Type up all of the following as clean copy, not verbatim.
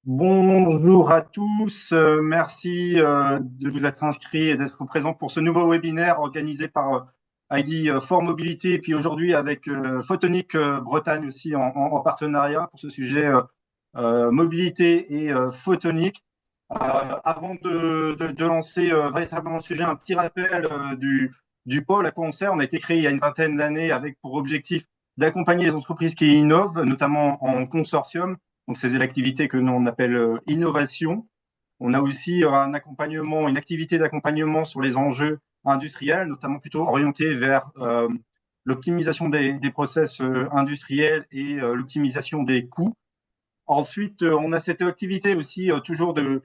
Bonjour à tous, merci de vous être inscrits et d'être présents pour ce nouveau webinaire organisé par ID For Mobilité et puis aujourd'hui avec Photonique Bretagne aussi en partenariat pour ce sujet mobilité et photonique. Avant de lancer véritablement le sujet, un petit rappel du pôle à quoi on sert. On a été créé il y a une vingtaine d'années avec pour objectif d'accompagner les entreprises qui innovent, notamment en consortium. Donc, c'est l'activité que nous on appelle innovation. On a aussi un accompagnement, une activité d'accompagnement sur les enjeux industriels, notamment plutôt orienté vers l'optimisation des process industriels et l'optimisation des coûts. Ensuite, on a cette activité aussi toujours de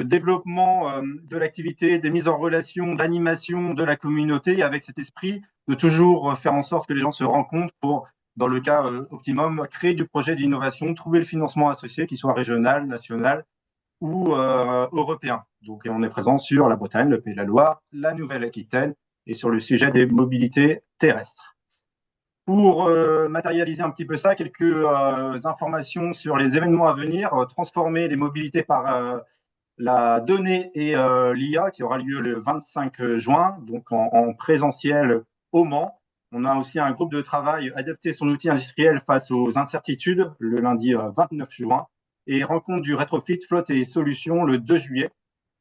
développement de l'activité, des mises en relation, d'animation de la communauté avec cet esprit de toujours faire en sorte que les gens se rencontrent pour, dans le cas optimum, créer du projet d'innovation, trouver le financement associé, qu'il soit régional, national ou européen. Donc, on est présent sur la Bretagne, le Pays de la Loire, la Nouvelle-Aquitaine et sur le sujet des mobilités terrestres. Pour matérialiser un petit peu ça, quelques informations sur les événements à venir, transformer les mobilités par la donnée et l'IA qui aura lieu le 25 juin, donc en présentiel au Mans. On a aussi un groupe de travail adapter son outil industriel face aux incertitudes le lundi 29 juin et rencontre du rétrofit flotte et solutions le 2 juillet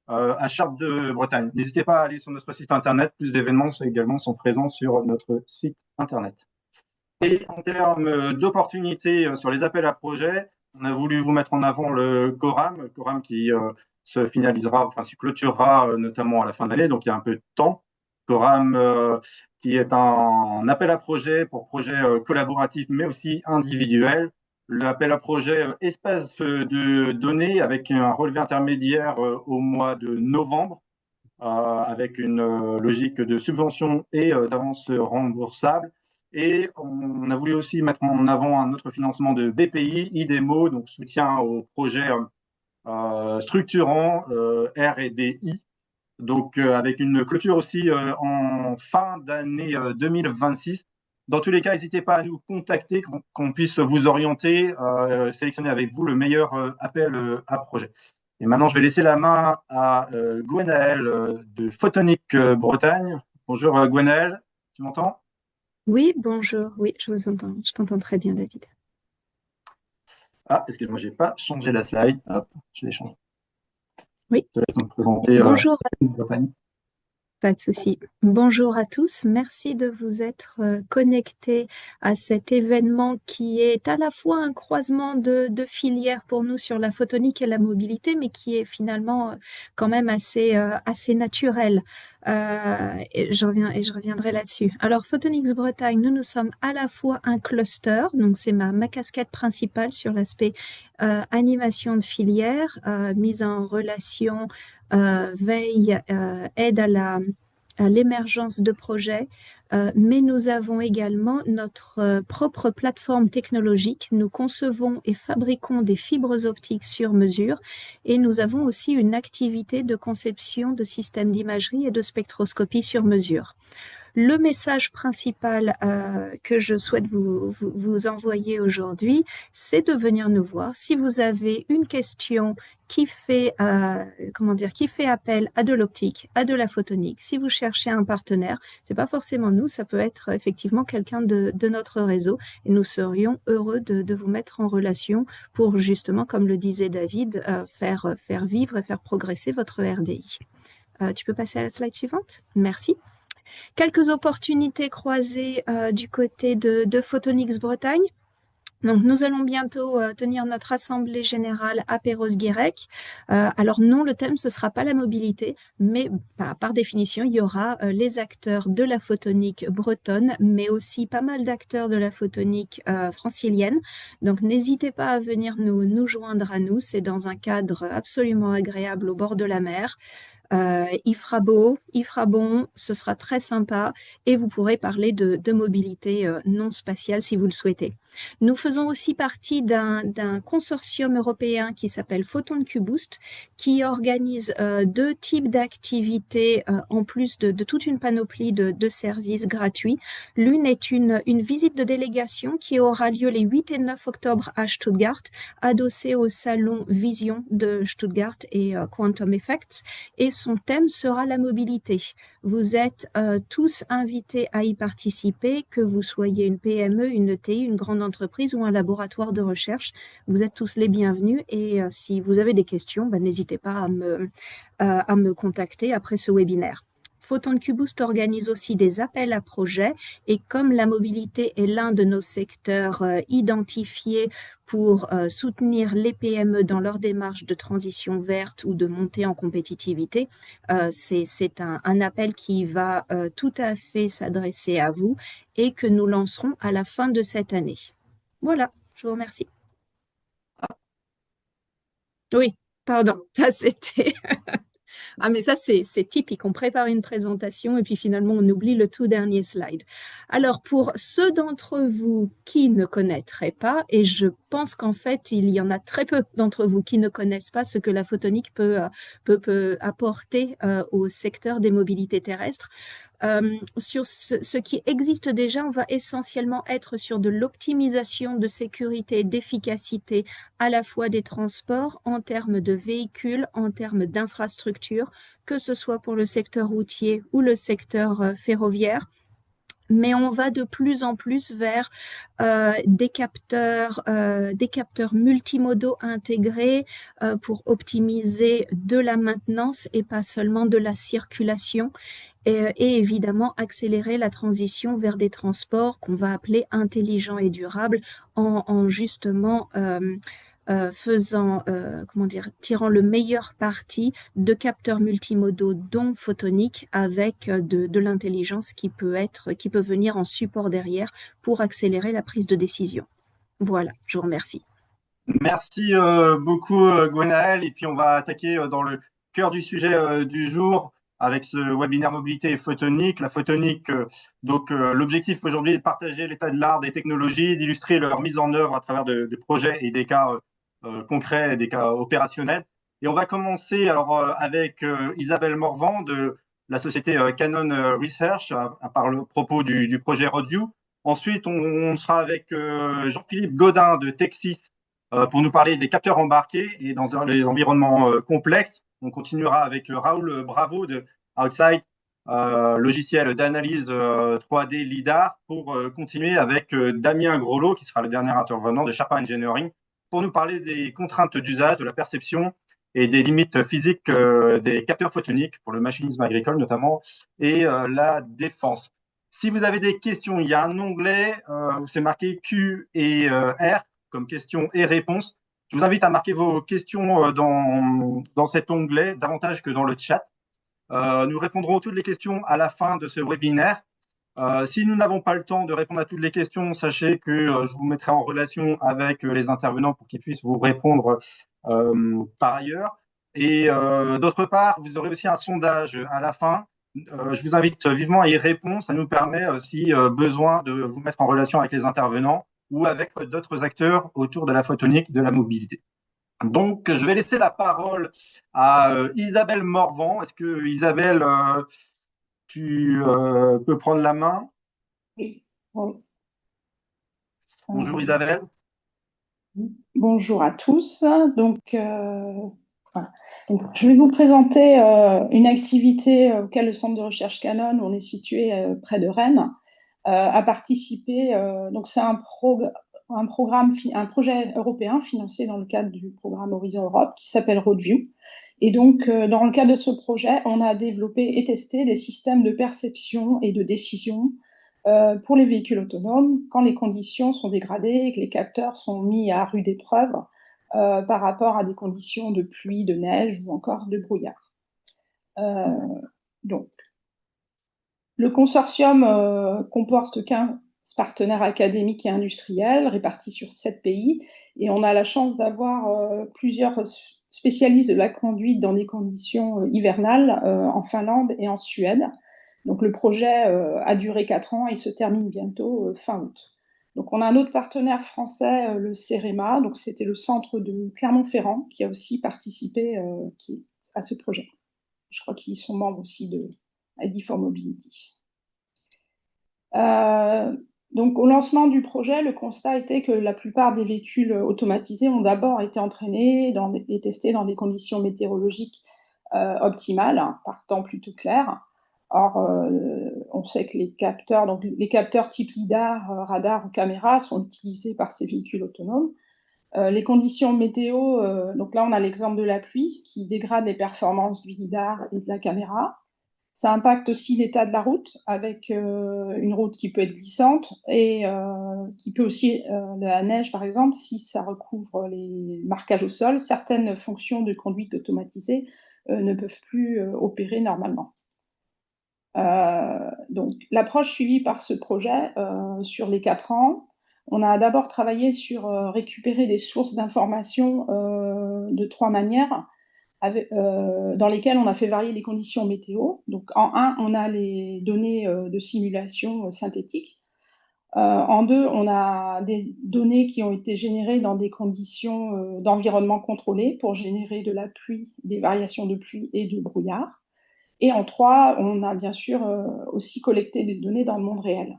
à Chartres de Bretagne. N'hésitez pas à aller sur notre site internet, plus d'événements également sont présents sur notre site internet. Et en termes d'opportunités sur les appels à projets, on a voulu vous mettre en avant le Coram qui se finalisera, enfin se clôturera notamment à la fin de l'année, donc il y a un peu de temps. Coram qui est un appel à projet pour projets collaboratifs mais aussi individuels. L'appel à projet espace de données avec un relevé intermédiaire au mois de novembre avec une logique de subvention et d'avance remboursable. Et on a voulu aussi mettre en avant un autre financement de BPI, IDEMO, donc soutien aux projets structurants R&DI, donc avec une clôture aussi en fin d'année 2026. Dans tous les cas, n'hésitez pas à nous contacter, qu'on puisse vous orienter, sélectionner avec vous le meilleur appel à projet. Et maintenant, je vais laisser la main à Gwenaëlle de Photonique Bretagne. Bonjour Gwenaëlle, tu m'entends? Oui, bonjour. Oui, je vous entends. Je t'entends très bien, David. Ah, excuse-moi, j'ai pas changé la slide. Hop, je l'ai changé. Oui, Je te laisse me présenter bonjour. Bretagne. Pas de souci. Bonjour à tous. Merci de vous être connectés à cet événement qui est à la fois un croisement de filières pour nous sur la photonique et la mobilité, mais qui est finalement quand même assez naturel. Et je reviendrai là-dessus. Alors, Photonics Bretagne, nous sommes à la fois un cluster, donc c'est ma casquette principale sur l'aspect animation de filière, mise en relation veille, aide à l'émergence de projets, mais nous avons également notre propre plateforme technologique. Nous concevons et fabriquons des fibres optiques sur mesure et nous avons aussi une activité de conception de systèmes d'imagerie et de spectroscopie sur mesure. Le message principal que je souhaite vous envoyer aujourd'hui, c'est de venir nous voir. Si vous avez une question qui fait, qui fait appel à de l'optique, à de la photonique, si vous cherchez un partenaire, c'est pas forcément nous, ça peut être effectivement quelqu'un de notre réseau et nous serions heureux de vous mettre en relation pour justement, comme le disait David, faire vivre et faire progresser votre RDI. Tu peux passer à la slide suivante? Merci. Quelques opportunités croisées du côté de Photonics Bretagne. Donc, nous allons bientôt tenir notre assemblée générale à Perros-Guirec. Alors non, le thème, ce sera pas la mobilité, mais par définition, il y aura les acteurs de la photonique bretonne, mais aussi pas mal d'acteurs de la photonique francilienne. Donc, n'hésitez pas à venir nous joindre à nous. C'est dans un cadre absolument agréable au bord de la mer. Il fera beau, il fera bon, ce sera très sympa et vous pourrez parler de mobilité non spatiale si vous le souhaitez. Nous faisons aussi partie d'un consortium européen qui s'appelle Photon QBoost, qui organise deux types d'activités en plus de toute une panoplie de services gratuits. L'une est une visite de délégation qui aura lieu les 8 et 9 octobre à Stuttgart, adossée au salon Vision de Stuttgart et Quantum Effects, et son thème sera la mobilité. Vous êtes tous invités à y participer, que vous soyez une PME, une ETI, une grande entreprise ou un laboratoire de recherche. Vous êtes tous les bienvenus et si vous avez des questions, n'hésitez pas à me contacter après ce webinaire. Photon QBoost organise aussi des appels à projets et comme la mobilité est l'un de nos secteurs identifiés pour soutenir les PME dans leur démarche de transition verte ou de montée en compétitivité, c'est un appel qui va tout à fait s'adresser à vous et que nous lancerons à la fin de cette année. Voilà, je vous remercie. Oui, pardon, ça c'était... Ah, mais ça, c'est typique. On prépare une présentation et puis finalement, on oublie le tout dernier slide. Alors, pour ceux d'entre vous qui ne connaîtraient pas, et je pense qu'en fait, il y en a très peu d'entre vous qui ne connaissent pas ce que la photonique peut apporter au secteur des mobilités terrestres. Sur ce qui existe déjà, on va essentiellement être sur de l'optimisation de sécurité, d'efficacité à la fois des transports en termes de véhicules, en termes d'infrastructures, que ce soit pour le secteur routier ou le secteur ferroviaire. Mais on va de plus en plus vers des capteurs multimodaux intégrés pour optimiser de la maintenance et pas seulement de la circulation et évidemment accélérer la transition vers des transports qu'on va appeler intelligents et durables en justement tirant le meilleur parti de capteurs multimodaux dont photoniques avec de l'intelligence qui peut venir en support derrière pour accélérer la prise de décision. Voilà, je vous remercie. Merci beaucoup, Gwenaël. Et puis, on va attaquer dans le cœur du sujet du jour avec ce webinaire mobilité et photonique. La photonique, l'objectif aujourd'hui est de partager l'état de l'art des technologies, d'illustrer leur mise en œuvre à travers de projets et des cas concrets, des cas opérationnels. Et on va commencer alors avec Isabelle Morvan de la société Canon Research par le propos du projet Roadview. Ensuite, on sera avec Jean-Philippe Godin de Texis pour nous parler des capteurs embarqués et dans les environnements complexes. On continuera avec Raoul Bravo de Outside, logiciel d'analyse 3D LIDAR, pour continuer avec Damien Groslo, qui sera le dernier intervenant de Sharpa Engineering, pour nous parler des contraintes d'usage, de la perception et des limites physiques des capteurs photoniques pour le machinisme agricole notamment et la défense. Si vous avez des questions, il y a un onglet où c'est marqué Q et R comme questions et réponses. Je vous invite à marquer vos questions dans cet onglet, davantage que dans le chat. Nous répondrons à toutes les questions à la fin de ce webinaire. Si nous n'avons pas le temps de répondre à toutes les questions, sachez que je vous mettrai en relation avec les intervenants pour qu'ils puissent vous répondre par ailleurs. Et d'autre part, vous aurez aussi un sondage à la fin. Je vous invite vivement à y répondre. Ça nous permet, si besoin, de vous mettre en relation avec les intervenants ou avec d'autres acteurs autour de la photonique, de la mobilité. Donc, je vais laisser la parole à Isabelle Morvan. Est-ce que, Isabelle, tu peux prendre la main? Oui. Oui. Bonjour Isabelle. Bonjour à tous. Donc, je vais vous présenter une activité auquel le centre de recherche Canon, où on est situé près de Rennes, a participé. Donc, c'est un projet européen financé dans le cadre du programme Horizon Europe qui s'appelle Roadview. Et donc, dans le cadre de ce projet, on a développé et testé des systèmes de perception et de décision pour les véhicules autonomes quand les conditions sont dégradées et que les capteurs sont mis à rude épreuve par rapport à des conditions de pluie, de neige ou encore de brouillard. Donc, le consortium comporte 15 partenaires académiques et industriels répartis sur 7 pays et on a la chance d'avoir plusieurs spécialiste de la conduite dans des conditions hivernales en Finlande et en Suède. Donc le projet a duré 4 ans et se termine bientôt fin août. Donc on a un autre partenaire français, le CEREMA, donc c'était le centre de Clermont-Ferrand qui a aussi participé à ce projet. Je crois qu'ils sont membres aussi de ID4Mobility. Donc, au lancement du projet, le constat était que la plupart des véhicules automatisés ont d'abord été entraînés et testés dans des conditions météorologiques optimales, hein, par temps plutôt clair. Or, on sait que les capteurs type LIDAR, radar ou caméra sont utilisés par ces véhicules autonomes. Les conditions météo, donc là on a l'exemple de la pluie qui dégrade les performances du LIDAR et de la caméra. Ça impacte aussi l'état de la route, avec une route qui peut être glissante et qui peut aussi, la neige par exemple, si ça recouvre les marquages au sol, certaines fonctions de conduite automatisée ne peuvent plus opérer normalement. Donc l'approche suivie par ce projet sur les 4 ans, on a d'abord travaillé sur récupérer des sources d'informations de 3 manières. Dans lesquelles on a fait varier les conditions météo. Donc, en 1, on a les données de simulation synthétique. En 2, on a des données qui ont été générées dans des conditions d'environnement contrôlé pour générer de la pluie, des variations de pluie et de brouillard. Et en 3, on a bien sûr aussi collecté des données dans le monde réel.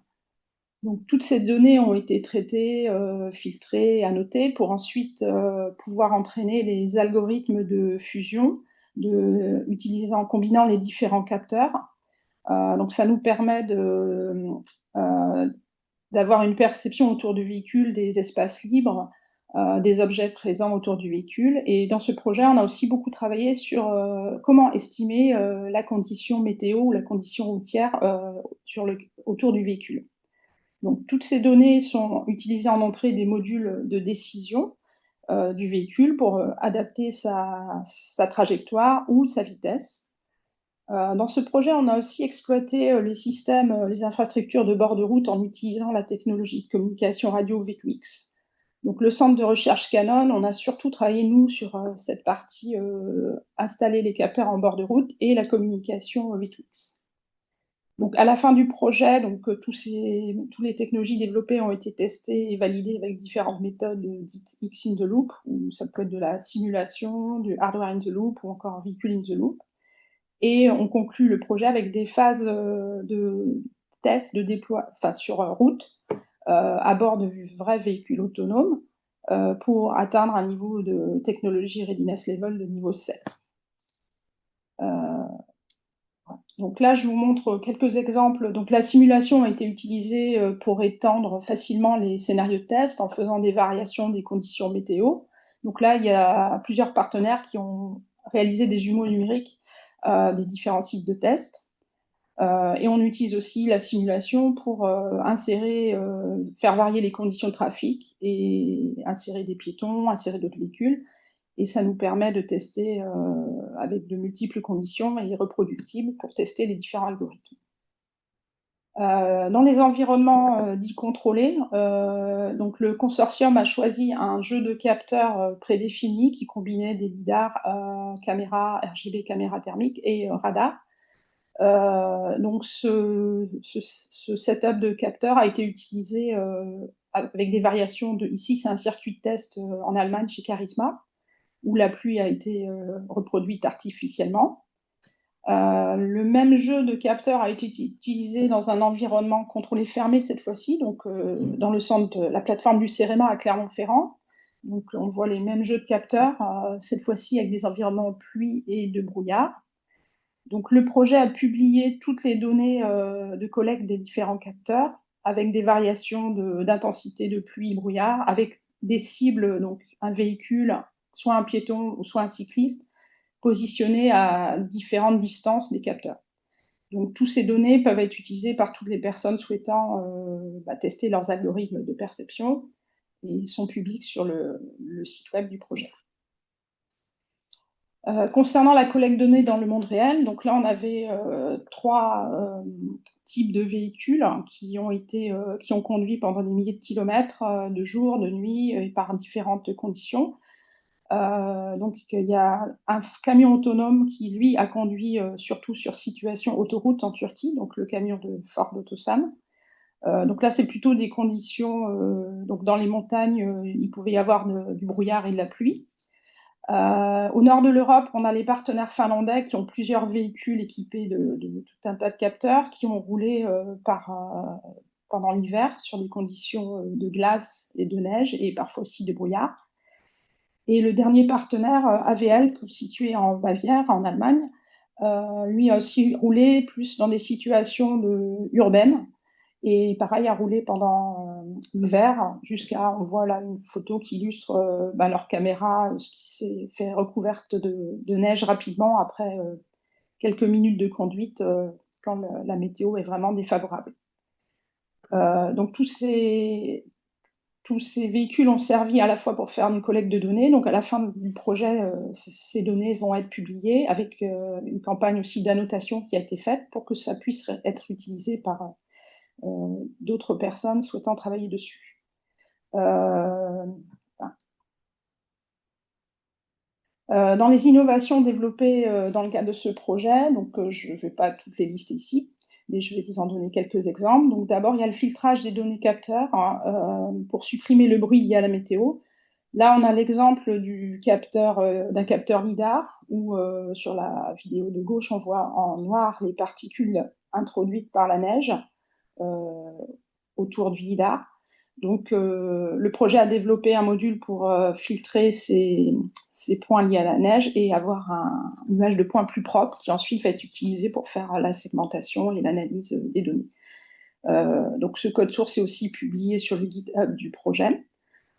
Donc, toutes ces données ont été traitées, filtrées, annotées pour ensuite pouvoir entraîner les algorithmes de fusion en combinant les différents capteurs. Donc, ça nous permet d'avoir une perception autour du véhicule des espaces libres, des objets présents autour du véhicule. Et dans ce projet, on a aussi beaucoup travaillé sur comment estimer la condition météo ou la condition routière autour du véhicule. Donc, toutes ces données sont utilisées en entrée des modules de décision du véhicule pour adapter sa trajectoire ou sa vitesse. Dans ce projet, on a aussi exploité les systèmes, les infrastructures de bord de route en utilisant la technologie de communication radio V2X. Donc, le centre de recherche Canon, on a surtout travaillé, nous, sur cette partie installer les capteurs en bord de route et la communication V2X. Donc, à la fin du projet, toutes les technologies développées ont été testées et validées avec différentes méthodes dites X in the loop, ou ça peut être de la simulation, du hardware in the loop ou encore véhicule in the loop. Et on conclut le projet avec des phases de tests de déploiement sur route à bord de vrais véhicules autonomes pour atteindre un niveau de technologie readiness level de niveau 7. Donc là, je vous montre quelques exemples. Donc la simulation a été utilisée pour étendre facilement les scénarios de test en faisant des variations des conditions météo. Donc là, il y a plusieurs partenaires qui ont réalisé des jumeaux numériques des différents sites de test. Et on utilise aussi la simulation pour faire varier les conditions de trafic et insérer des piétons, insérer d'autres véhicules. Et ça nous permet de tester avec de multiples conditions et reproductibles pour tester les différents algorithmes. Dans les environnements dits contrôlés, donc le consortium a choisi un jeu de capteurs prédéfinis qui combinait des lidars, caméras RGB, caméras thermiques et radars. Donc ce setup de capteurs a été utilisé avec des variations ici c'est un circuit de test en Allemagne chez Charisma, où la pluie a été reproduite artificiellement. Le même jeu de capteurs a été utilisé dans un environnement contrôlé fermé cette fois-ci, donc dans le centre de la plateforme du CEREMA à Clermont-Ferrand. Donc on voit les mêmes jeux de capteurs, cette fois-ci avec des environnements pluie et de brouillard. Donc le projet a publié toutes les données de collecte des différents capteurs avec des variations d'intensité de pluie et brouillard, avec des cibles, donc un véhicule, soit un piéton ou soit un cycliste, positionnés à différentes distances des capteurs. Donc, toutes ces données peuvent être utilisées par toutes les personnes souhaitant tester leurs algorithmes de perception et sont publiques sur le site web du projet. Concernant la collecte de données dans le monde réel, donc là, on avait 3 types de véhicules qui ont conduit pendant des milliers de kilomètres, de jour, de nuit, et par différentes conditions. Donc, il y a un camion autonome qui, lui, a conduit surtout sur situation autoroute en Turquie, donc le camion de Ford Otosan. Donc là, c'est plutôt des conditions. Donc dans les montagnes, il pouvait y avoir du brouillard et de la pluie. Au nord de l'Europe, on a les partenaires finlandais qui ont plusieurs véhicules équipés de tout un tas de capteurs qui ont roulé pendant l'hiver sur des conditions de glace et de neige et parfois aussi de brouillard. Et le dernier partenaire, AVL, situé en Bavière, en Allemagne, lui a aussi roulé plus dans des situations urbaines. Et pareil, a roulé pendant l'hiver, on voit là une photo qui illustre leur caméra, ce qui s'est fait recouverte de neige rapidement après quelques minutes de conduite quand la météo est vraiment défavorable. Donc tous ces véhicules ont servi à la fois pour faire une collecte de données. Donc, à la fin du projet, ces données vont être publiées avec une campagne aussi d'annotation qui a été faite pour que ça puisse être utilisé par d'autres personnes souhaitant travailler dessus. Dans les innovations développées dans le cadre de ce projet, donc je ne vais pas toutes les lister ici, mais je vais vous en donner quelques exemples. Donc d'abord, il y a le filtrage des données capteurs pour supprimer le bruit lié à la météo. Là, on a l'exemple d'un capteur LIDAR où sur la vidéo de gauche, on voit en noir les particules introduites par la neige autour du LIDAR. Donc, le projet a développé un module pour filtrer ces points liés à la neige et avoir une image de points plus propre qui ensuite va être utilisée pour faire la segmentation et l'analyse des données. Donc, ce code source est aussi publié sur le GitHub du projet.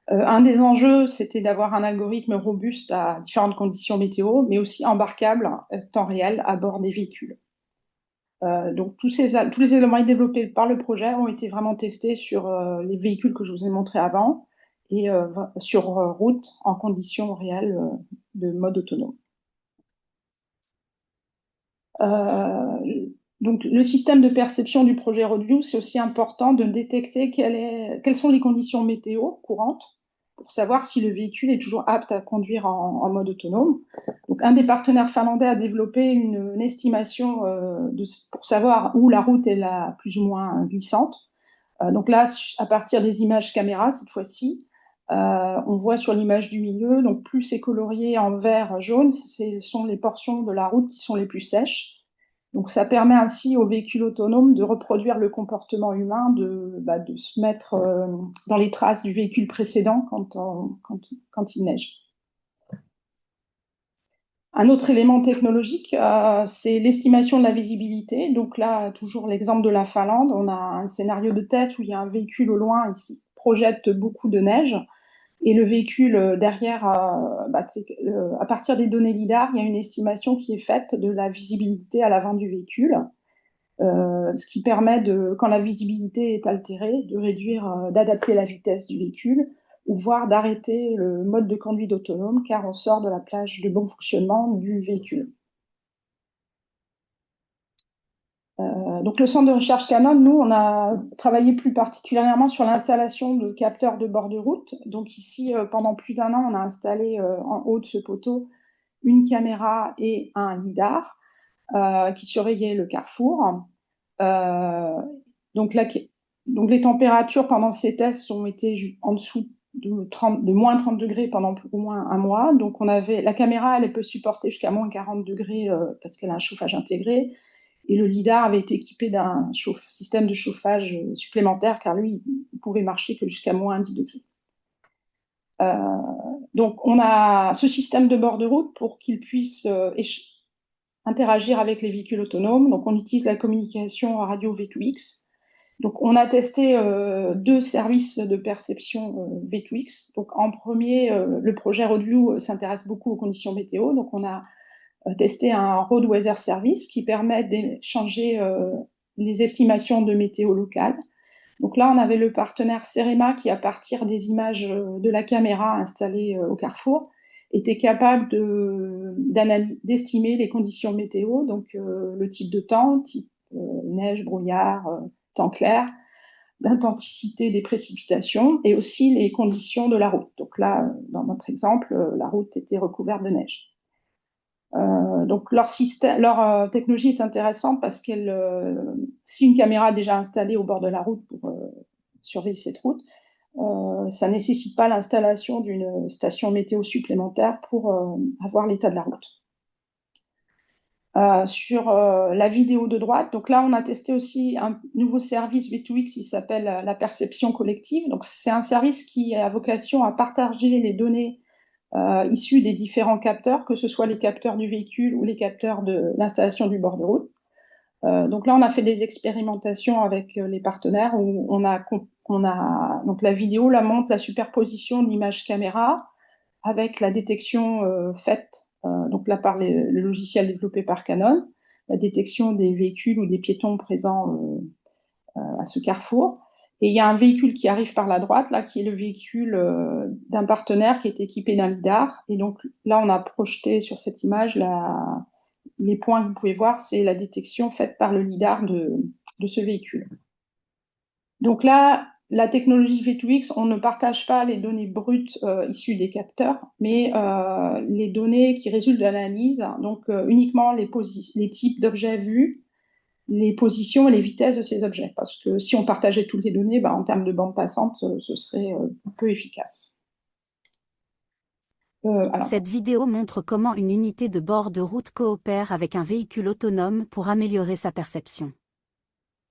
Un des enjeux, c'était d'avoir un algorithme robuste à différentes conditions météo, mais aussi embarquable temps réel à bord des véhicules. Donc tous les éléments développés par le projet ont été vraiment testés sur les véhicules que je vous ai montrés avant et sur route en conditions réelles de mode autonome. Donc le système de perception du projet Roadview, c'est aussi important de détecter quelles sont les conditions météo courantes pour savoir si le véhicule est toujours apte à conduire en mode autonome. Donc, un des partenaires finlandais a développé une estimation pour savoir où la route est plus ou moins glissante. Donc là, à partir des images caméra, cette fois-ci, on voit sur l'image du milieu, donc plus c'est colorié en vert jaune, ce sont les portions de la route qui sont les plus sèches. Donc ça permet ainsi aux véhicules autonomes de reproduire le comportement humain, de se mettre dans les traces du véhicule précédent quand il neige. Un autre élément technologique, c'est l'estimation de la visibilité. Donc là, toujours l'exemple de la Finlande, on a un scénario de test où il y a un véhicule au loin ici projette beaucoup de neige. Et le véhicule derrière, à partir des données LIDAR, il y a une estimation qui est faite de la visibilité à l'avant du véhicule, ce qui permet, quand la visibilité est altérée, de réduire, d'adapter la vitesse du véhicule ou voire d'arrêter le mode de conduite autonome car on sort de la plage de bon fonctionnement du véhicule. Donc le centre de recherche Canon, nous, on a travaillé plus particulièrement sur l'installation de capteurs de bord de route. Donc ici, pendant plus d'1 an, on a installé en haut de ce poteau une caméra et un lidar qui surveillaient le carrefour. Donc les températures pendant ces tests ont été en dessous de moins 30 degrés pendant au moins 1 mois. Donc la caméra, elle peut supporter jusqu'à moins 40 degrés parce qu'elle a un chauffage intégré. Et le lidar avait été équipé d'un système de chauffage supplémentaire, car lui, il pouvait marcher que jusqu'à moins 10 degrés. Donc, on a ce système de bord de route pour qu'il puisse interagir avec les véhicules autonomes. Donc, on utilise la communication radio V2X. Donc, on a testé 2 services de perception V2X. Donc, en premier, le projet Roadview s'intéresse beaucoup aux conditions météo. Donc, on a testé un Road Weather Service qui permet d'échanger les estimations de météo locale. Donc là, on avait le partenaire Cerema qui, à partir des images de la caméra installée au carrefour, était capable d'estimer les conditions météo, donc le type de temps, type neige, brouillard, temps clair, d'intensité des précipitations et aussi les conditions de la route. Donc là, dans notre exemple, la route était recouverte de neige. Donc leur technologie est intéressante parce si une caméra est déjà installée au bord de la route pour surveiller cette route, ça nécessite pas l'installation d'une station météo supplémentaire pour avoir l'état de la route. Sur la vidéo de droite, donc là on a testé aussi un nouveau service V2X qui s'appelle la perception collective. Donc c'est un service qui a vocation à partager les données issus des différents capteurs, que ce soit les capteurs du véhicule ou les capteurs de l'installation du bord de route. Donc là, on a fait des expérimentations avec les partenaires où donc la vidéo là montre la superposition de l'image caméra avec la détection faite donc là par le logiciel développé par Canon, la détection des véhicules ou des piétons présents à ce carrefour. Et il y a un véhicule qui arrive par la droite, là, qui est le véhicule d'un partenaire qui est équipé d'un lidar. Et donc là, on a projeté sur cette image les points que vous pouvez voir, c'est la détection faite par le lidar de ce véhicule. Donc là, la technologie V2X, on ne partage pas les données brutes issues des capteurs, mais les données qui résultent de l'analyse, donc uniquement les types d'objets vus, les positions et les vitesses de ces objets. Parce que si on partageait toutes les données, en termes de bande passante, ce serait peu efficace. Cette vidéo montre comment une unité de bord de route coopère avec un véhicule autonome pour améliorer sa perception.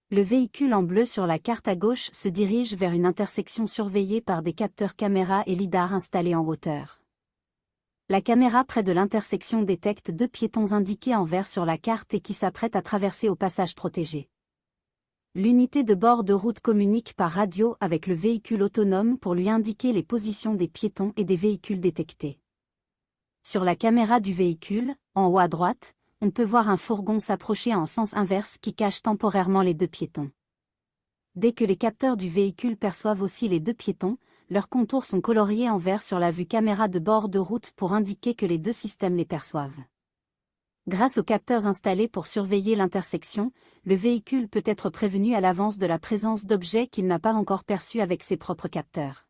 Le véhicule en bleu sur la carte à gauche se dirige vers une intersection surveillée par des capteurs caméra et lidar installés en hauteur. La caméra près de l'intersection détecte 2 piétons indiqués en vert sur la carte et qui s'apprêtent à traverser au passage protégé. L'unité de bord de route communique par radio avec le véhicule autonome pour lui indiquer les positions des piétons et des véhicules détectés. Sur la caméra du véhicule, en haut à droite, on peut voir un fourgon s'approcher en sens inverse qui cache temporairement les 2 piétons. Dès que les capteurs du véhicule perçoivent aussi les 2 piétons, leurs contours sont coloriés en vert sur la vue caméra de bord de route pour indiquer que les 2 systèmes les perçoivent. Grâce aux capteurs installés pour surveiller l'intersection, le véhicule peut être prévenu à l'avance de la présence d'objets qu'il n'a pas encore perçus avec ses propres capteurs.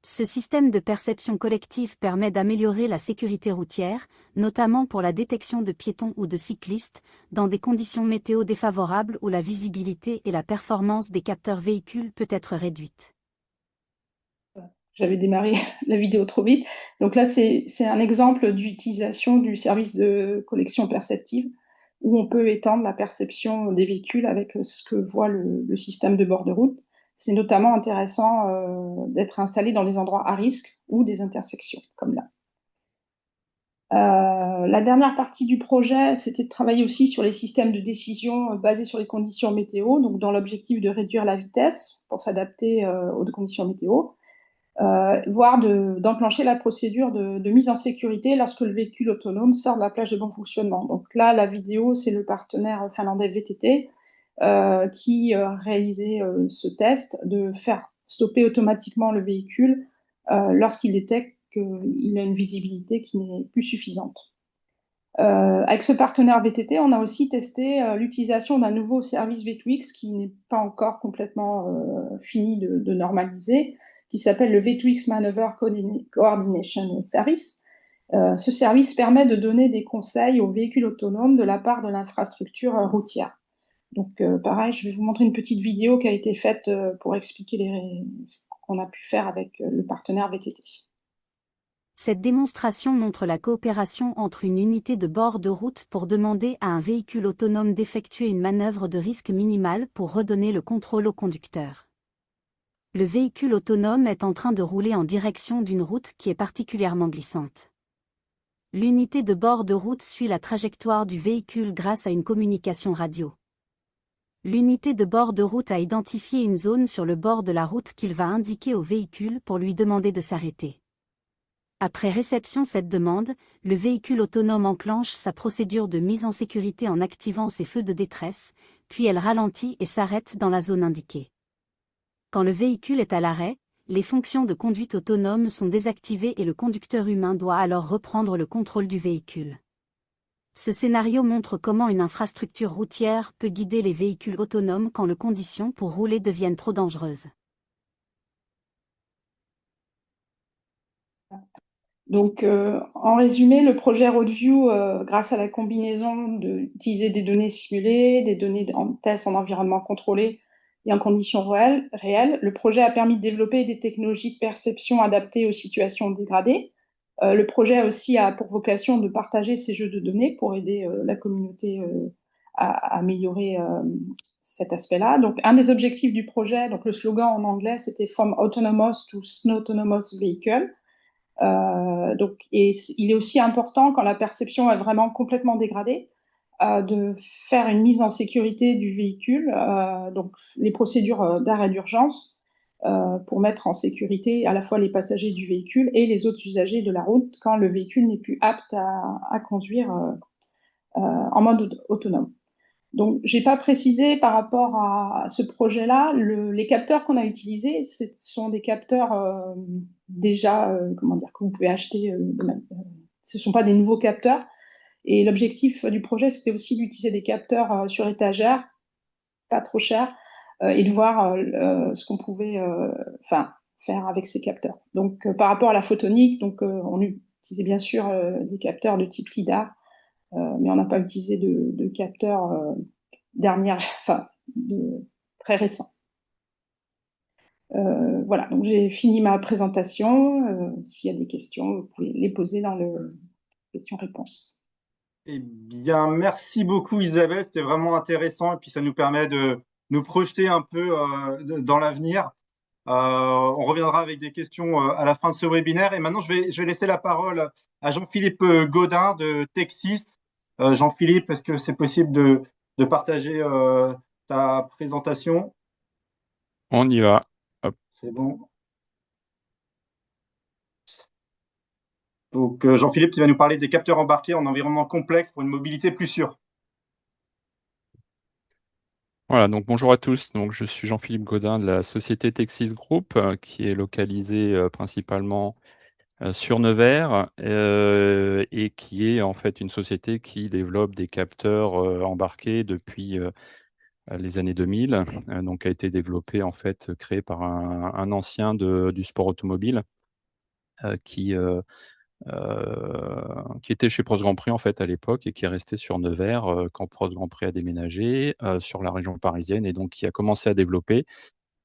Ce système de perception collective permet d'améliorer la sécurité routière, notamment pour la détection de piétons ou de cyclistes, dans des conditions météo défavorables où la visibilité et la performance des capteurs véhicules peut être réduite. J'avais démarré la vidéo trop vite. Donc là, c'est un exemple d'utilisation du service de collection perceptive où on peut étendre la perception des véhicules avec ce que voit le système de bord de route. C'est notamment intéressant d'être installé dans des endroits à risque ou des intersections, comme là. La dernière partie du projet, c'était de travailler aussi sur les systèmes de décision basés sur les conditions météo, donc dans l'objectif de réduire la vitesse pour s'adapter aux conditions météo. Voire d'enclencher la procédure de mise en sécurité lorsque le véhicule autonome sort de la plage de bon fonctionnement. Donc là, la vidéo, c'est le partenaire finlandais VTT qui réalisait ce test de faire stopper automatiquement le véhicule lorsqu'il détecte qu'il a une visibilité qui n'est plus suffisante. Avec ce partenaire VTT, on a aussi testé l'utilisation d'un nouveau service V2X qui n'est pas encore complètement fini de normaliser, qui s'appelle le V2X Maneuver Coordination Service. Ce service permet de donner des conseils aux véhicules autonomes de la part de l'infrastructure routière. Donc pareil, je vais vous montrer une petite vidéo qui a été faite pour expliquer ce qu'on a pu faire avec le partenaire VTT. Cette démonstration montre la coopération entre une unité de bord de route pour demander à un véhicule autonome d'effectuer une manœuvre de risque minimale pour redonner le contrôle au conducteur. Le véhicule autonome est en train de rouler en direction d'une route qui est particulièrement glissante. L'unité de bord de route suit la trajectoire du véhicule grâce à une communication radio. L'unité de bord de route a identifié une zone sur le bord de la route qu'il va indiquer au véhicule pour lui demander de s'arrêter. Après réception de cette demande, le véhicule autonome enclenche sa procédure de mise en sécurité en activant ses feux de détresse, puis elle ralentit et s'arrête dans la zone indiquée. Quand le véhicule est à l'arrêt, les fonctions de conduite autonome sont désactivées et le conducteur humain doit alors reprendre le contrôle du véhicule. Ce scénario montre comment une infrastructure routière peut guider les véhicules autonomes quand les conditions pour rouler deviennent trop dangereuses. Donc, en résumé, le projet RoadView, grâce à la combinaison d'utiliser des données simulées, des données en tests en environnement contrôlé et en conditions réelles, le projet a permis de développer des technologies de perception adaptées aux situations dégradées. Le projet aussi a pour vocation de partager ces jeux de données pour aider la communauté à améliorer cet aspect-là. Donc, un des objectifs du projet, donc le slogan en anglais, c'était From Autonomous to Snow-Autonomous Vehicle. Il est aussi important, quand la perception est vraiment complètement dégradée, de faire une mise en sécurité du véhicule, donc les procédures d'arrêt d'urgence, pour mettre en sécurité à la fois les passagers du véhicule et les autres usagers de la route quand le véhicule n'est plus apte à conduire en mode autonome. Donc, j'ai pas précisé par rapport à ce projet-là, les capteurs qu'on a utilisés, ce sont des capteurs déjà, comment dire, que vous pouvez acheter. Ce sont pas des nouveaux capteurs. Et l'objectif du projet, c'était aussi d'utiliser des capteurs sur étagère, pas trop chers, et de voir ce qu'on pouvait, faire avec ces capteurs. Donc, par rapport à la photonique, donc on utilisait bien sûr des capteurs de type LIDAR, mais on n'a pas utilisé de capteurs très récents. Voilà, donc j'ai fini ma présentation. S'il y a des questions, vous pouvez les poser dans le questions-réponses. Eh bien, merci beaucoup Isabelle, c'était vraiment intéressant et puis ça nous permet de nous projeter un peu dans l'avenir. On reviendra avec des questions à la fin de ce webinaire. Et maintenant, je vais laisser la parole à Jean-Philippe Gaudin de Texist. Jean-Philippe, est-ce que c'est possible de partager ta présentation? On y va. Hop. C'est bon. Donc, Jean-Philippe qui va nous parler des capteurs embarqués en environnement complexe pour une mobilité plus sûre. Voilà, donc bonjour à tous. Donc, je suis Jean-Philippe Gaudin de la société Texis Group, qui est localisée principalement sur Nevers et qui est en fait une société qui développe des capteurs embarqués depuis les années 2000. Donc, a été développé en fait, créé par un ancien du sport automobile qui était chez Prost Grand Prix en fait à l'époque et qui est resté sur Nevers quand Prost Grand Prix a déménagé sur la région parisienne et donc qui a commencé à développer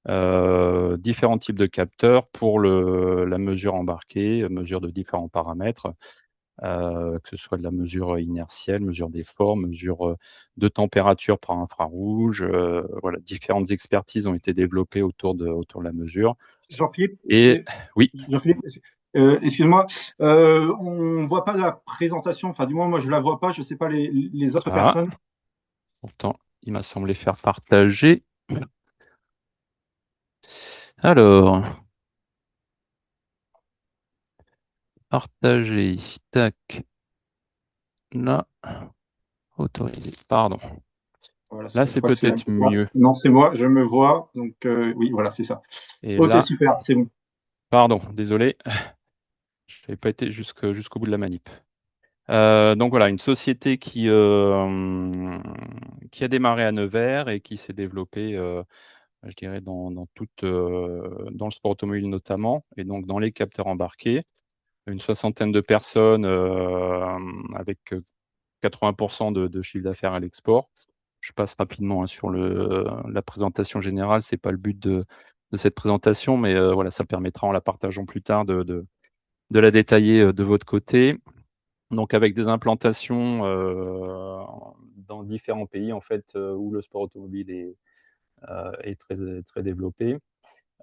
différents types de capteurs pour la mesure embarquée, mesure de différents paramètres, que ce soit de la mesure inertielle, mesure d'effort, mesure de température par infrarouge. Voilà, différentes expertises ont été développées autour de la mesure. Jean-Philippe, Et oui. Jean-Philippe, excuse-moi, on ne voit pas la présentation, enfin du moins moi je ne la vois pas, je ne sais pas les autres personnes. Pourtant, il m'a semblé faire partager. Alors, partager, tac, là, autoriser, pardon. Voilà, Là, c'est peut-être mieux. Non, c'est moi, je me vois, donc oui, voilà, c'est ça. Et ok, là, super, c'est bon. Pardon, désolé, je n'avais pas été jusqu'au bout de la manip. Donc voilà, une société qui a démarré à Nevers et qui s'est développée, je dirais, dans le sport automobile notamment, et donc dans les capteurs embarqués. Une soixantaine de personnes avec 80% de chiffre d'affaires à l'export. Je passe rapidement sur la présentation générale. C'est pas le but de cette présentation, mais voilà, ça permettra en la partageant plus tard de la détailler de votre côté. Donc avec des implantations dans différents pays en fait où le sport automobile est très très développé.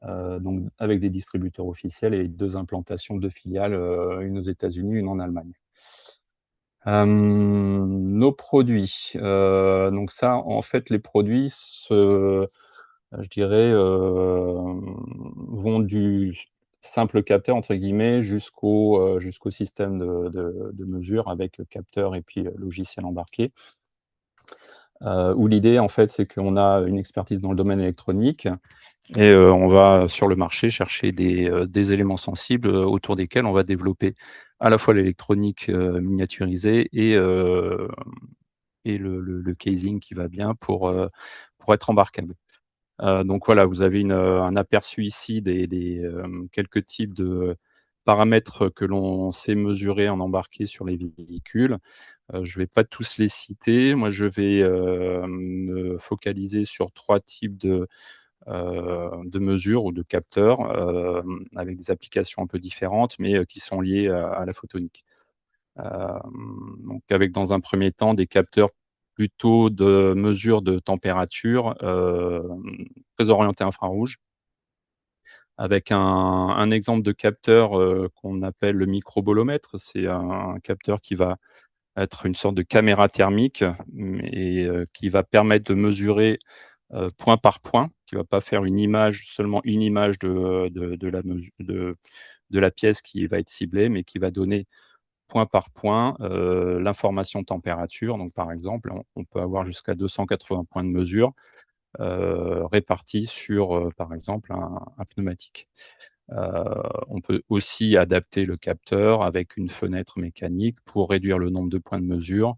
Donc avec des distributeurs officiels et 2 implantations, 2 filiales, une aux États-Unis, une en Allemagne. Nos produits, donc ça, en fait, les produits je dirais, vont du simple capteur entre guillemets jusqu'au système de mesure avec capteur et puis logiciel embarqué. Où l'idée, en fait, c'est qu'on a une expertise dans le domaine électronique Et on va sur le marché chercher des éléments sensibles autour desquels on va développer à la fois l'électronique miniaturisée et le casing qui va bien pour être embarquable. Donc voilà, vous avez un aperçu ici des quelques types de paramètres que l'on sait mesurer en embarqué sur les véhicules. Je vais pas tous les citer. Moi, je vais me focaliser sur 3 types de mesures ou de capteurs, avec des applications un peu différentes, mais qui sont liées à la photonique. Donc avec, dans un premier temps, des capteurs plutôt de mesure de température, très orientés infrarouge, avec un exemple de capteur qu'on appelle le microbolomètre. C'est un capteur qui va être une sorte de caméra thermique, et qui va permettre de mesurer point par point, qui va pas faire seulement une image de la pièce qui va être ciblée, mais qui va donner point par point l'information de température. Donc par exemple, on peut avoir jusqu'à 280 points de mesure répartis sur, par exemple, un pneumatique. On peut aussi adapter le capteur avec une fenêtre mécanique pour réduire le nombre de points de mesure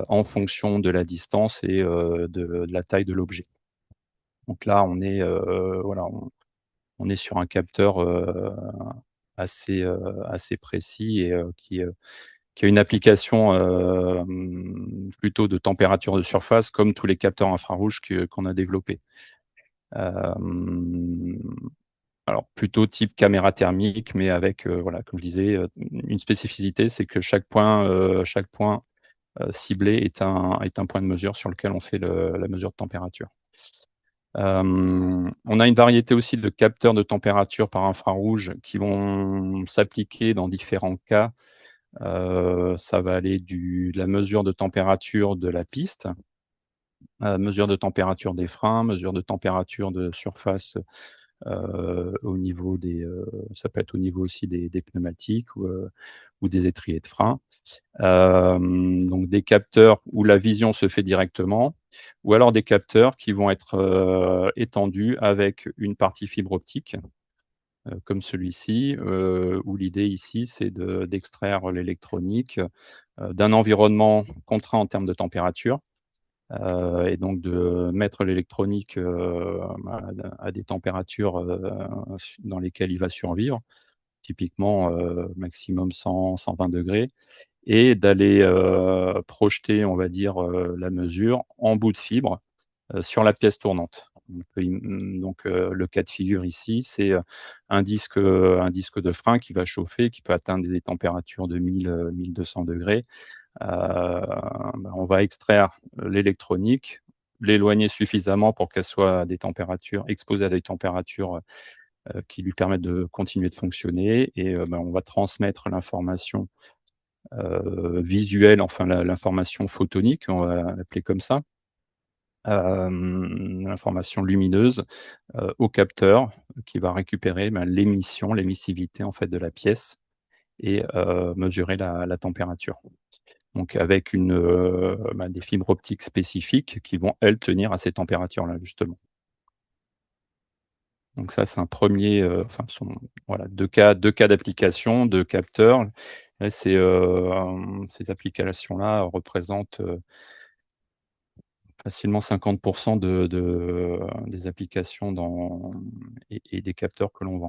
en fonction de la distance et de la taille de l'objet. Donc là, voilà, on est sur un capteur assez précis et qui a une application plutôt de température de surface, comme tous les capteurs infrarouges qu'on a développés. Alors plutôt type caméra thermique, mais avec voilà, comme je disais, une spécificité, c'est que chaque point ciblé est un point de mesure sur lequel on fait la mesure de température. On a une variété aussi de capteurs de température par infrarouge qui vont s'appliquer dans différents cas. Ça va aller de la mesure de température de la piste, mesure de température des freins, mesure de température de surface au niveau ça peut être au niveau aussi des pneumatiques ou des étriers de frein. Donc des capteurs où la vision se fait directement, ou alors des capteurs qui vont être étendus avec une partie fibre optique, comme celui-ci, où l'idée ici, c'est d'extraire l'électronique d'un environnement contraint en termes de température, et donc de mettre l'électronique à des températures dans lesquelles il va survivre, typiquement maximum 100-120 degrés, et d'aller projeter, on va dire, la mesure en bout de fibre sur la pièce tournante. Donc le cas de figure ici, c'est un disque de frein qui va chauffer, qui peut atteindre des températures de 1000-1200 degrés. On va extraire l'électronique, l'éloigner suffisamment pour qu'elle soit à des températures, exposée à des températures qui lui permettent de continuer de fonctionner, et on va transmettre l'information visuelle, enfin l'information photonique, on va l'appeler comme ça, l'information lumineuse au capteur qui va récupérer l'émissivité en fait de la pièce, et mesurer la température. Donc avec des fibres optiques spécifiques qui vont, elles, tenir à ces températures-là, justement. Donc ça, c'est un premier, voilà, deux cas d'application, de capteurs. Là, ces applications-là représentent facilement 50% des applications et des capteurs que l'on vend.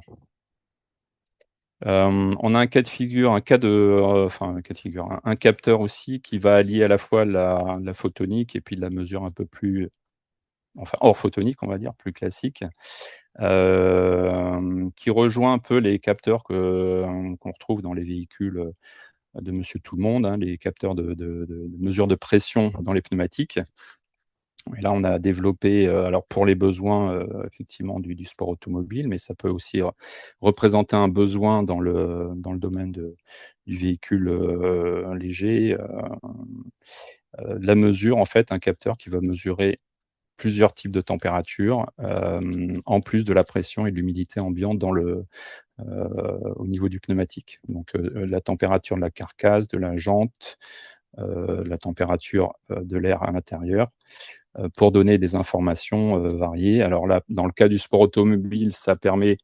On a un cas de figure, un capteur aussi qui va allier à la fois la photonique et puis de la mesure un peu plus, enfin hors photonique, on va dire, plus classique, qui rejoint un peu les capteurs qu'on retrouve dans les véhicules de Monsieur Tout-le-Monde, hein, les capteurs de mesure de pression dans les pneumatiques. Et là, on a développé, alors pour les besoins effectivement du sport automobile, mais ça peut aussi représenter un besoin dans le domaine du véhicule léger. La mesure, en fait, un capteur qui va mesurer plusieurs types de températures, en plus de la pression et de l'humidité ambiante au niveau du pneumatique. Donc la température de la carcasse, de la jante, la température de l'air à l'intérieur, pour donner des informations variées. Alors là, dans le cas du sport automobile, ça permet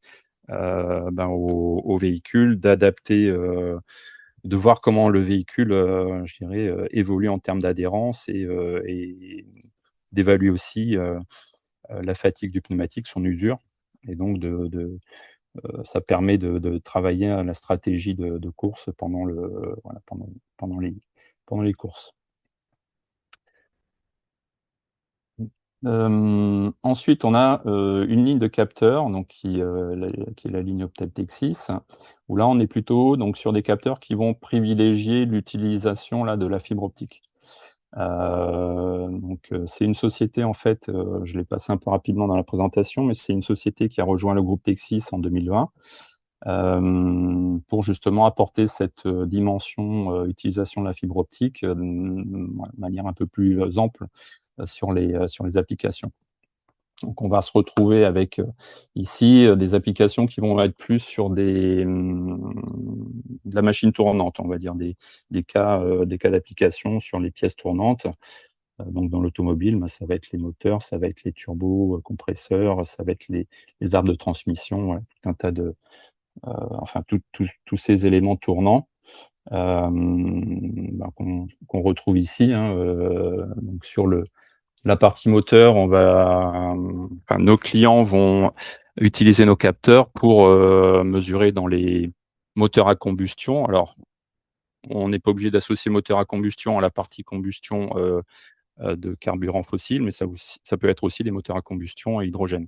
au véhicule d'adapter, de voir comment le véhicule, je dirais, évolue en termes d'adhérence et d'évaluer aussi la fatigue du pneumatique, son usure. Et donc, ça permet de travailler à la stratégie de course pendant les courses. Ensuite, on a une ligne de capteurs, donc qui est la ligne Optel-Texis, où là, on est plutôt donc, sur des capteurs qui vont privilégier l'utilisation de la fibre optique. C'est une société, en fait, je l'ai passé un peu rapidement dans la présentation, mais c'est une société qui a rejoint le groupe Texis en 2020 pour justement apporter cette dimension utilisation de la fibre optique de manière un peu plus ample sur les applications. Donc, on va se retrouver avec ici des applications qui vont être plus sur de la machine tournante, on va dire, des cas d'application sur les pièces tournantes. Donc, dans l'automobile, ça va être les moteurs, ça va être les turbocompresseurs, ça va être les arbres de transmission, voilà, tout un tas de... tous ces éléments tournants qu'on retrouve ici. Donc sur la partie moteur, nos clients vont utiliser nos capteurs pour mesurer dans les moteurs à combustion. Alors, on n'est pas obligé d'associer moteur à combustion à la partie combustion de carburant fossile, mais ça peut être aussi les moteurs à combustion à hydrogène.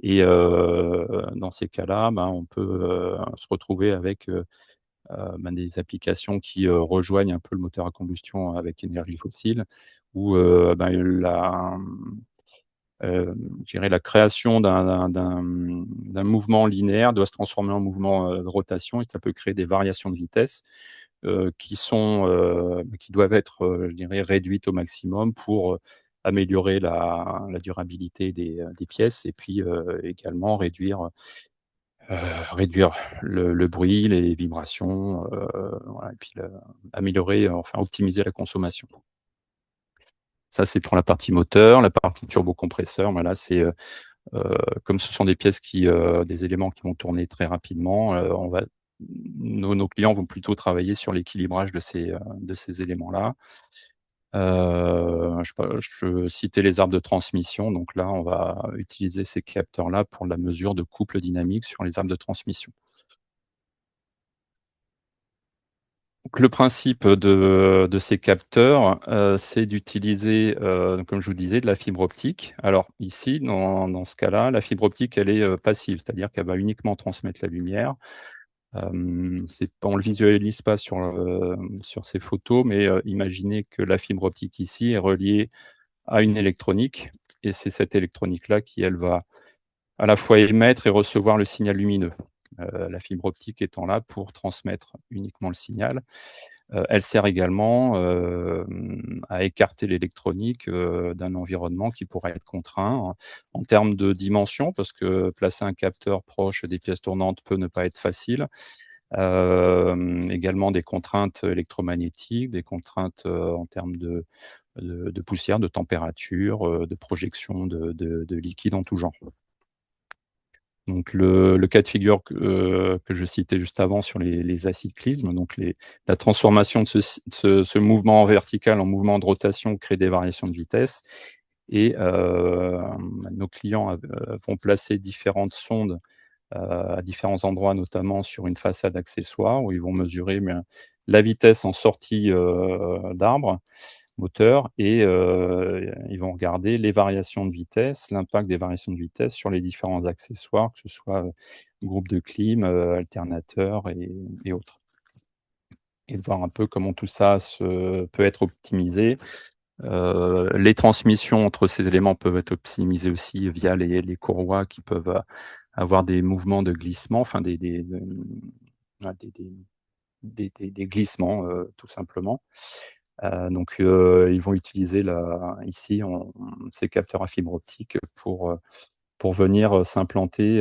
Et dans ces cas-là, on peut se retrouver avec des applications qui rejoignent un peu le moteur à combustion avec énergie fossile, où je dirais la création d'un mouvement linéaire doit se transformer en mouvement de rotation, et ça peut créer des variations de vitesse qui doivent être, je dirais, réduites au maximum pour améliorer la durabilité des pièces, et puis également réduire le bruit, les vibrations, voilà, et puis améliorer, enfin optimiser la consommation. Ça, c'est pour la partie moteur. La partie turbocompresseur, voilà, c'est comme ce sont des pièces des éléments qui vont tourner très rapidement, nos clients vont plutôt travailler sur l'équilibrage de ces éléments-là. Je citais les arbres de transmission. Donc là, on va utiliser ces capteurs-là pour la mesure de couple dynamique sur les arbres de transmission. Donc, le principe de ces capteurs, c'est d'utiliser, comme je vous disais, de la fibre optique. Alors ici, dans ce cas-là, la fibre optique, elle est passive, c'est-à-dire qu'elle va uniquement transmettre la lumière. On ne le visualise pas sur ces photos, mais imaginez que la fibre optique ici est reliée à une électronique, et c'est cette électronique-là qui, elle, va à la fois émettre et recevoir le signal lumineux. La fibre optique étant là pour transmettre uniquement le signal. Elle sert également à écarter l'électronique d'un environnement qui pourrait être contraint en termes de dimension, parce que placer un capteur proche des pièces tournantes peut ne pas être facile. Également des contraintes électromagnétiques, des contraintes en termes de poussière, de température, de projection de liquide en tout genre. Donc le cas de figure que je citais juste avant sur les acyclismes, donc la transformation de ce mouvement vertical en mouvement de rotation crée des variations de vitesse, et nos clients vont placer différentes sondes à différents endroits, notamment sur une façade accessoire, où ils vont mesurer la vitesse en sortie d'arbre moteur, et ils vont regarder les variations de vitesse, l'impact des variations de vitesse sur les différents accessoires, que ce soit groupe de clim, alternateur et autres. Et de voir un peu comment tout ça peut être optimisé. Les transmissions entre ces éléments peuvent être optimisées aussi via les courroies qui peuvent avoir des mouvements de glissement, enfin des glissements, tout simplement. Donc, ils vont utiliser ici ces capteurs à fibre optique pour venir s'implanter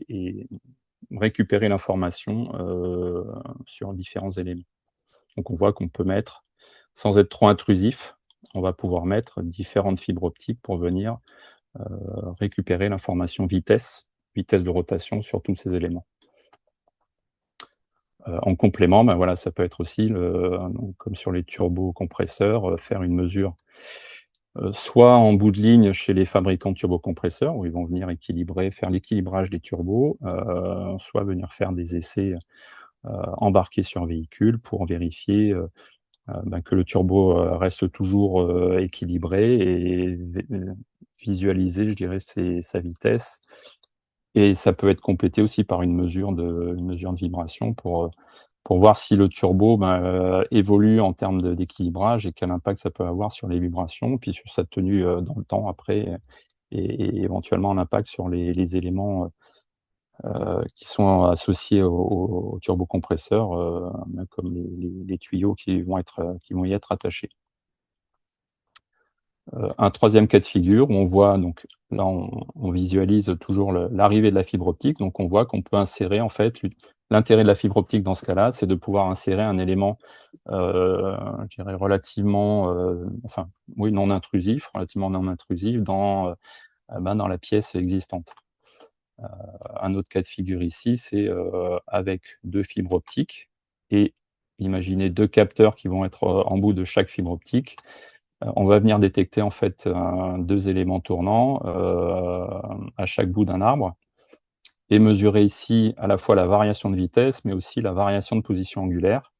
et récupérer l'information sur différents éléments. Donc, on voit qu'on peut mettre sans être trop intrusif, on va pouvoir mettre différentes fibres optiques pour venir récupérer l'information vitesse de rotation sur tous ces éléments. En complément, ben voilà, ça peut être aussi, donc, comme sur les turbocompresseurs, faire une mesure, soit en bout de ligne chez les fabricants de turbocompresseurs, où ils vont venir faire l'équilibrage des turbos, soit venir faire des essais embarqués sur un véhicule pour vérifier que le turbo reste toujours équilibré et visualiser, je dirais, sa vitesse. Et ça peut être complété aussi par une mesure de vibration pour voir si le turbo évolue en termes d'équilibrage et quel impact ça peut avoir sur les vibrations, puis sur sa tenue dans le temps après, et éventuellement un impact sur les éléments qui sont associés au turbocompresseur, comme les tuyaux qui vont y être attachés. Un troisième cas de figure où on voit, donc là on visualise toujours l'arrivée de la fibre optique, donc on voit qu'on peut insérer en fait, l'intérêt de la fibre optique dans ce cas-là, c'est de pouvoir insérer un élément, je dirais relativement, non intrusif, dans la pièce existante. Un autre cas de figure ici, c'est avec 2 fibres optiques et imaginez 2 capteurs qui vont être en bout de chaque fibre optique. On va venir détecter en fait 2 éléments tournants à chaque bout d'un arbre et mesurer ici à la fois la variation de vitesse, mais aussi la variation de position angulaire,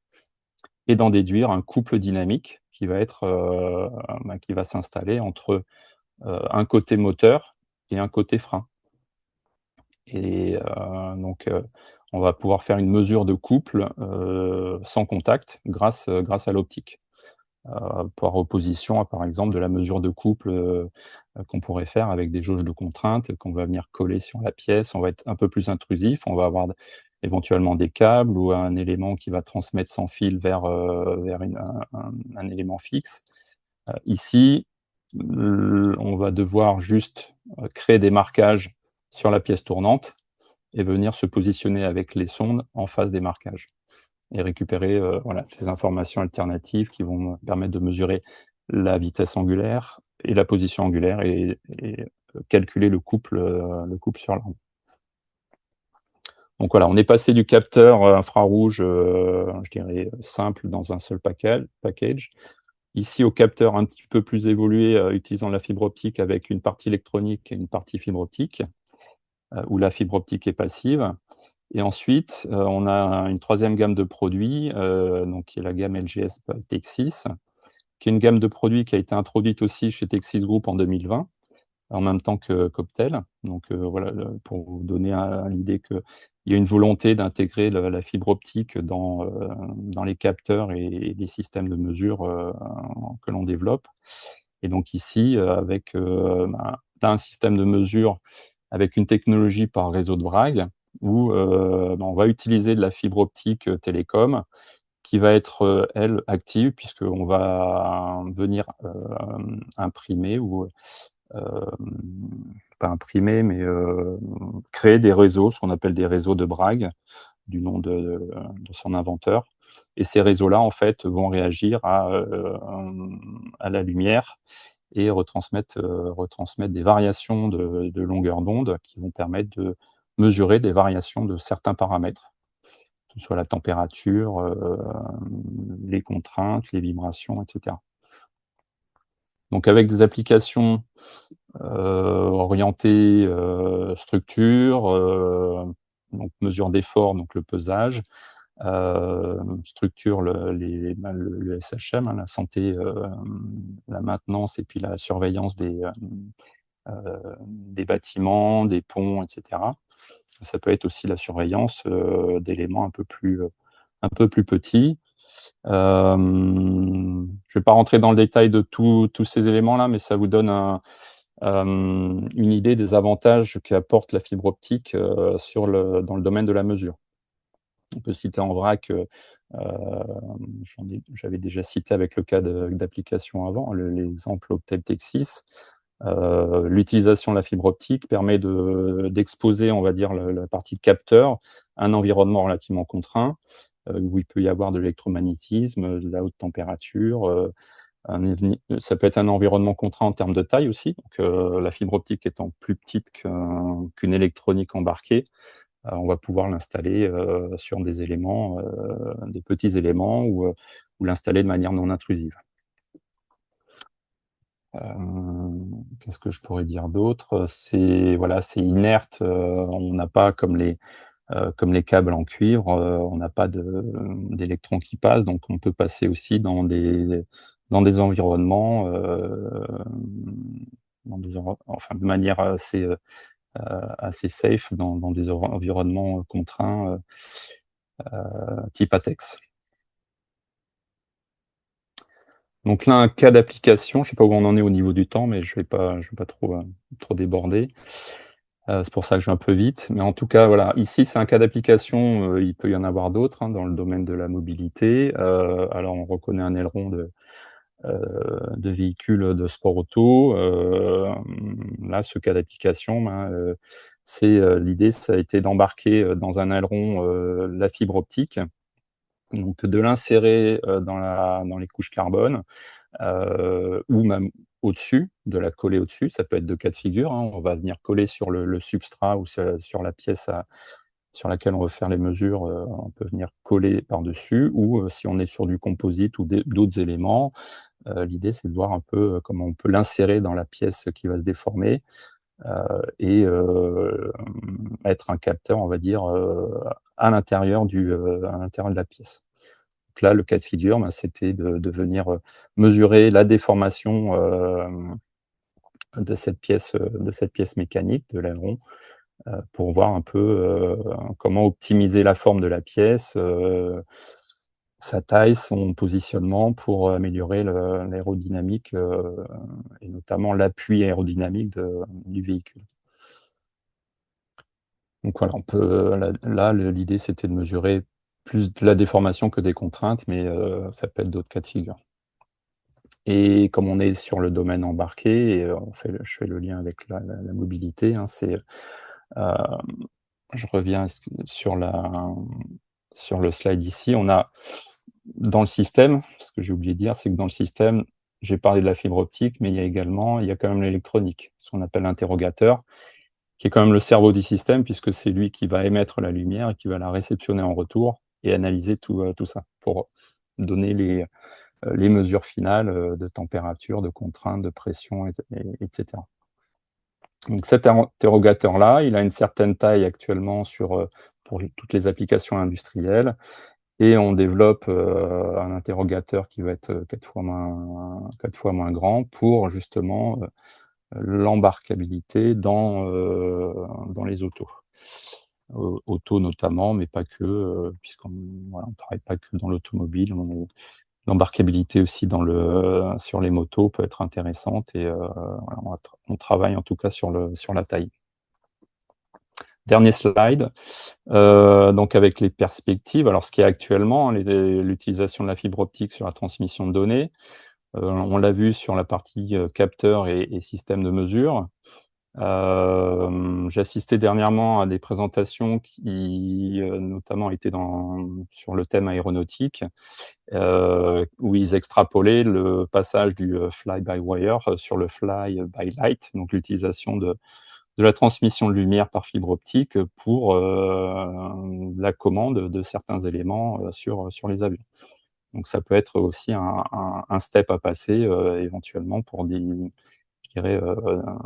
et d'en déduire un couple dynamique qui va s'installer entre un côté moteur et un côté frein. Et donc on va pouvoir faire une mesure de couple sans contact grâce à l'optique. Par opposition à, par exemple, de la mesure de couple qu'on pourrait faire avec des jauges de contrainte qu'on va venir coller sur la pièce. On va être un peu plus intrusif, on va avoir éventuellement des câbles ou un élément qui va transmettre sans fil vers un élément fixe. Ici, on va devoir juste créer des marquages sur la pièce tournante et venir se positionner avec les sondes en face des marquages et récupérer ces informations alternatives qui vont permettre de mesurer la vitesse angulaire et la position angulaire et calculer le couple sur l'arbre. Donc voilà, on est passé du capteur infrarouge, je dirais simple dans un seul package, ici au capteur un petit peu plus évolué utilisant la fibre optique avec une partie électronique et une partie fibre optique, où la fibre optique est passive. Et ensuite, on a une troisième gamme de produits, donc qui est la gamme LGS Texis, qui est une gamme de produits qui a été introduite aussi chez Texis Group en 2020, en même temps que qu'Optel. Donc voilà, pour vous donner l'idée qu'il y a une volonté d'intégrer la fibre optique dans les capteurs et les systèmes de mesure que l'on développe. Et donc ici, avec un système de mesure avec une technologie par réseau de Bragg, où on va utiliser de la fibre optique télécom qui va être, elle, active, puisqu'on va venir imprimer ou pas imprimer, mais créer des réseaux, ce qu'on appelle des réseaux de Bragg, du nom de son inventeur. Et ces réseaux-là, en fait, vont réagir à la lumière et retransmettre des variations de longueur d'onde qui vont permettre de mesurer des variations de certains paramètres, que ce soit la température, les contraintes, les vibrations, etc. Donc avec des applications orientées structure, donc mesure d'effort, donc le pesage, structure le SHM, la santé, la maintenance et puis la surveillance des bâtiments, des ponts, etc. Ça peut être aussi la surveillance d'éléments un peu plus petits. Je ne vais pas rentrer dans le détail de tous ces éléments-là, mais ça vous donne une idée des avantages qu'apporte la fibre optique dans le domaine de la mesure. On peut citer en vrac, j'avais déjà cité avec le cas d'application avant, l'exemple Optel Texis. L'utilisation de la fibre optique permet d'exposer, on va dire, la partie capteur à un environnement relativement contraint, où il peut y avoir de l'électromagnétisme, de la haute température. Ça peut être un environnement contraint en termes de taille aussi. Donc, la fibre optique étant plus petite qu'une électronique embarquée, on va pouvoir l'installer sur des éléments, des petits éléments, ou l'installer de manière non intrusive. Qu'est-ce que je pourrais dire d'autre? C'est inerte. On n'a pas comme les câbles en cuivre, on n'a pas d'électrons qui passent, donc on peut passer aussi dans des environnements, enfin de manière assez safe, dans des environnements contraints, type ATEX. Donc là, un cas d'application, je ne sais pas où on en est au niveau du temps, mais je vais pas trop déborder. C'est pour ça que je vais un peu vite. Mais en tout cas, voilà, ici, c'est un cas d'application. Il peut y en avoir d'autres, hein, dans le domaine de la mobilité. Alors, on reconnaît un aileron de véhicule de sport auto. Là, ce cas d'application, l'idée, ça a été d'embarquer dans un aileron la fibre optique, donc de l'insérer dans les couches carbone, ou même au-dessus, de la coller au-dessus. Ça peut être de cas de figure, hein. On va venir coller sur le substrat ou sur la pièce sur laquelle on veut faire les mesures. On peut venir coller par-dessus, ou si on est sur du composite ou d'autres éléments, l'idée, c'est de voir un peu comment on peut l'insérer dans la pièce qui va se déformer, et être un capteur, on va dire, à l'intérieur de la pièce. Donc là, le cas de figure, c'était de venir mesurer la déformation de cette pièce mécanique, de l'aileron, pour voir un peu comment optimiser la forme de la pièce, sa taille, son positionnement, pour améliorer l'aérodynamique, et notamment l'appui aérodynamique du véhicule. Donc voilà, là, l'idée, c'était de mesurer plus de la déformation que des contraintes, mais ça peut être d'autres cas de figure. Et comme on est sur le domaine embarqué, et je fais le lien avec la mobilité, hein, je reviens sur le slide ici. On a dans le système, ce que j'ai oublié de dire, c'est que dans le système, j'ai parlé de la fibre optique, mais il y a quand même l'électronique, ce qu'on appelle l'interrogateur, qui est quand même le cerveau du système, puisque c'est lui qui va émettre la lumière et qui va la réceptionner en retour et analyser tout ça pour donner les mesures finales de température, de contrainte, de pression, etc. Donc cet interrogateur-là, il a une certaine taille actuellement pour toutes les applications industrielles, et on développe un interrogateur qui va être 4 fois moins grand, pour justement l'embarquabilité dans les autos. Autos notamment, mais pas que, puisqu'on ne travaille pas que dans l'automobile. L'embarquabilité aussi sur les motos peut être intéressante, et on travaille en tout cas sur la taille. Dernier slide. Donc avec les perspectives, alors ce qui est actuellement, l'utilisation de la fibre optique sur la transmission de données, on l'a vu sur la partie capteur et système de mesure. J'ai assisté dernièrement à des présentations qui notamment étaient sur le thème aéronautique, où ils extrapolaient le passage du fly-by-wire sur le fly-by-light, donc l'utilisation de la transmission de lumière par fibre optique pour la commande de certains éléments sur les avions. Donc ça peut être aussi un step à passer éventuellement pour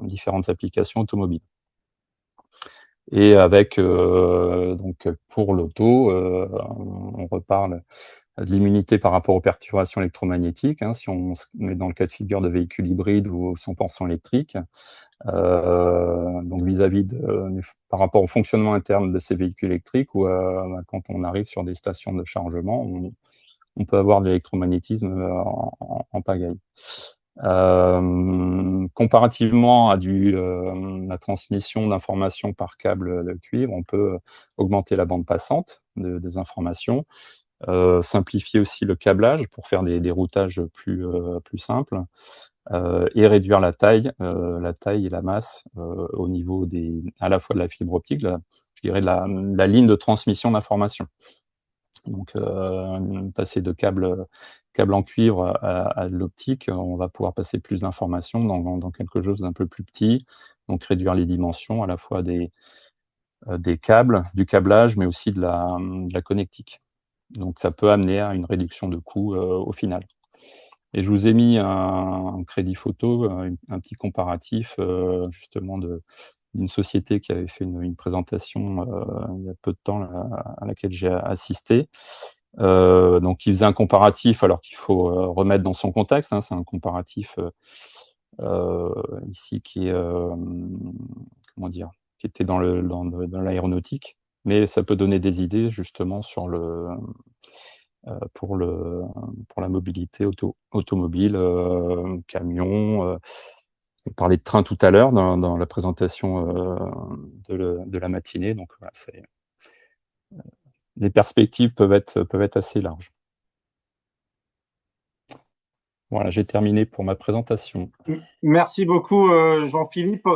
différentes applications automobiles. Et avec, donc pour l'auto, on reparle de l'immunité par rapport aux perturbations électromagnétiques, hein, si on est dans le cas de figure de véhicules hybrides ou 100% électriques. Donc par rapport au fonctionnement interne de ces véhicules électriques, ou quand on arrive sur des stations de chargement, on peut avoir de l'électromagnétisme en pagaille. Comparativement à la transmission d'informations par câble de cuivre, on peut augmenter la bande passante des informations, simplifier aussi le câblage pour faire des routages plus simples, et réduire la taille et la masse au niveau à la fois de la fibre optique, je dirais de la ligne de transmission d'informations. Donc, passer de câble en cuivre à de l'optique, on va pouvoir passer plus d'informations dans quelque chose d'un peu plus petit, donc réduire les dimensions à la fois des câbles, du câblage, mais aussi de la connectique. Donc, ça peut amener à une réduction de coûts au final. Et je vous ai mis un crédit photo, un petit comparatif justement d'une société qui avait fait une présentation il y a peu de temps à laquelle j'ai assisté. Donc, il faisait un comparatif, alors qu'il faut remettre dans son contexte, hein, c'est un comparatif ici qui est, comment dire, qui était dans l'aéronautique, mais ça peut donner des idées justement sur pour la mobilité automobile, camion. On parlait de train tout à l'heure dans la présentation de la matinée, donc voilà, les perspectives peuvent être assez larges. Voilà, j'ai terminé pour ma présentation. Merci beaucoup, Jean-Philippe,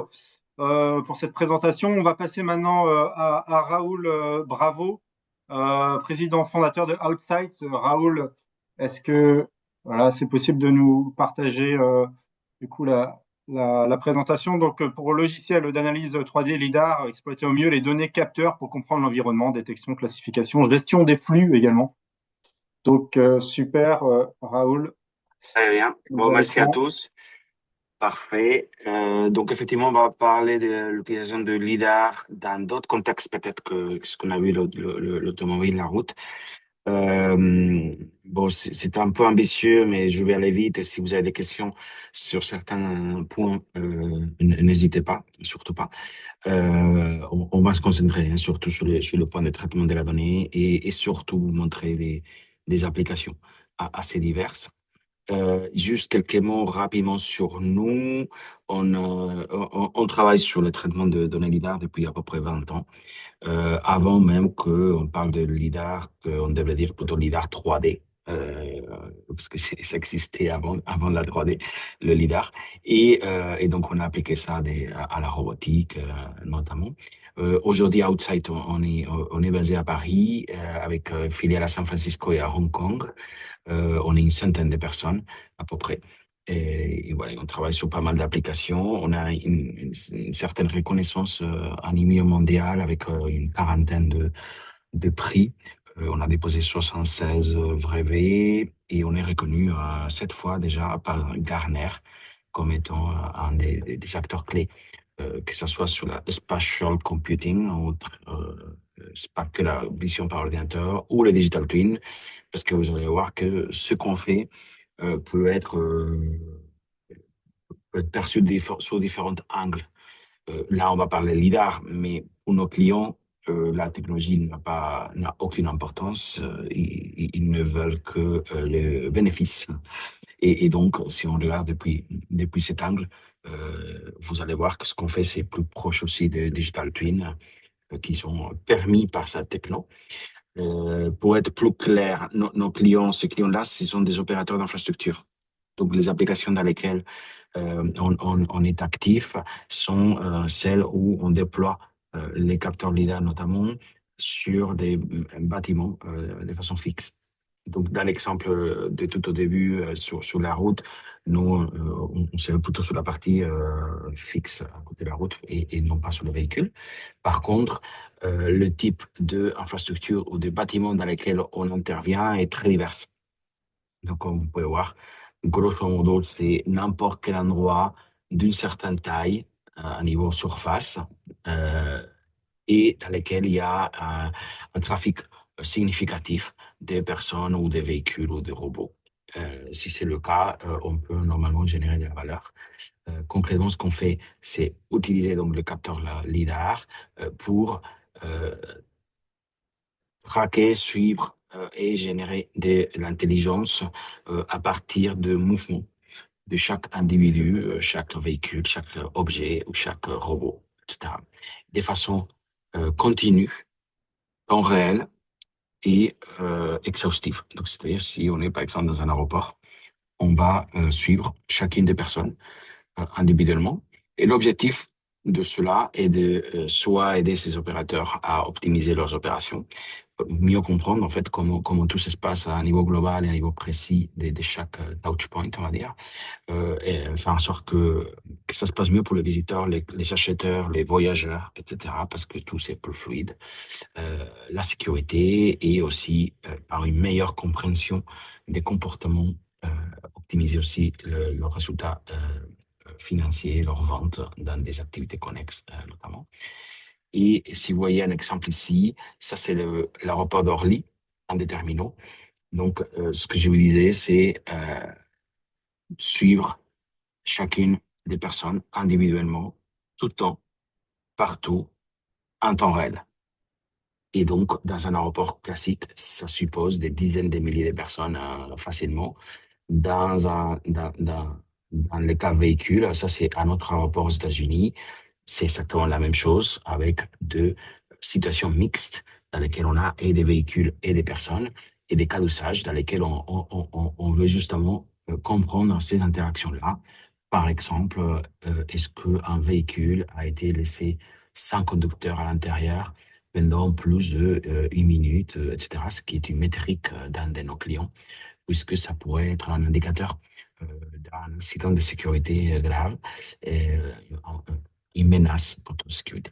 pour cette présentation. On va passer maintenant à Raoul Bravo, président fondateur de Outsite. Raoul, est-ce que voilà, c'est possible de nous partager du coup la présentation? Donc, pour le logiciel d'analyse 3D LiDAR, exploiter au mieux les données capteurs pour comprendre l'environnement, détection, classification, gestion des flux également. Donc, super, Raoul. Très bien. Bon, merci à tous. Parfait. Donc, effectivement, on va parler de l'utilisation de LiDAR dans d'autres contextes, peut-être que ce qu'on a vu l'automobile, la route. Bon, c'est un peu ambitieux, mais je vais aller vite. Si vous avez des questions sur certains points, n'hésitez pas, surtout pas. On va se concentrer surtout sur le point de traitement de la donnée et surtout montrer des applications assez diverses. Juste quelques mots rapidement sur nous. On travaille sur le traitement de données LiDAR depuis à peu près 20 ans. Avant même qu'on parle de LiDAR, qu'on devrait dire plutôt LiDAR 3D, parce que ça existait avant la 3D, le LiDAR. Et donc, on a appliqué ça à la robotique, notamment. Aujourd'hui, Outsite, on est basé à Paris, avec filiale à San Francisco et à Hong Kong. On est une centaine de personnes, à peu près. Et voilà, on travaille sur pas mal d'applications. On a une certaine reconnaissance à niveau mondial avec une quarantaine de prix. On a déposé 76 brevets et on est reconnu 7 fois déjà par Gartner comme étant un des acteurs clés, que ce soit sur la spatial computing, ou pas que la vision par ordinateur, ou le digital twin, parce que vous allez voir que ce qu'on fait peut être perçu sous différents angles. Là, on va parler LiDAR, mais pour nos clients, la technologie n'a aucune importance. Ils ne veulent que le bénéfice. Et donc, si on regarde depuis cet angle, vous allez voir que ce qu'on fait, c'est plus proche aussi des digital twins qui sont permis par sa techno. Pour être plus clair, nos clients, ces clients-là, ce sont des opérateurs d'infrastructure. Donc, les applications dans lesquelles on est actif sont celles où on déploie les capteurs LiDAR notamment sur des bâtiments de façon fixe. Donc, dans l'exemple de tout au début sur la route, nous, on s'est plutôt sur la partie fixe à côté de la route et non pas sur le véhicule. Par contre, le type d'infrastructure ou de bâtiment dans lesquels on intervient est très divers. Donc, comme vous pouvez voir, grosso modo, c'est n'importe quel endroit d'une certaine taille, à niveau surface, et dans lesquels il y a un trafic significatif des personnes ou des véhicules ou des robots. Si c'est le cas, on peut normalement générer de la valeur. Concrètement, ce qu'on fait, c'est utiliser donc le capteur LiDAR pour traquer, suivre et générer de l'intelligence à partir de mouvements de chaque individu, chaque véhicule, chaque objet ou chaque robot, etc. De façon continue, temps réel et exhaustive. Donc, c'est-à-dire, si on est par exemple dans un aéroport, on va suivre chacune des personnes individuellement. Et l'objectif de cela est de soit aider ces opérateurs à optimiser leurs opérations, mieux comprendre en fait comment tout ça se passe à un niveau global et à un niveau précis de chaque touch point, on va dire, et faire en sorte que ça se passe mieux pour les visiteurs, les acheteurs, les voyageurs, etc., parce que tout c'est plus fluide. La sécurité et aussi par une meilleure compréhension des comportements, euh, optimiser aussi le résultat financier, leur vente dans des activités connexes notamment. Et si vous voyez un exemple ici, ça c'est l'aéroport d'Orly, un des terminaux. Donc, ce que je vous disais, c'est suivre chacune des personnes individuellement, tout le temps, partout, en temps réel. Et donc, dans un aéroport classique, ça suppose des dizaines de milliers de personnes facilement. Dans les cas véhicules, ça c'est un autre aéroport aux États-Unis, c'est exactement la même chose avec deux situations mixtes dans lesquelles on a et des véhicules et des personnes et des cas d'usage dans lesquels on veut justement comprendre ces interactions-là. Par exemple, est-ce qu'un véhicule a été laissé sans conducteur à l'intérieur pendant plus de 1 minute, etc., ce qui est une métrique d'un de nos clients, puisque ça pourrait être un indicateur d'un incident de sécurité grave et une menace pour toute sécurité.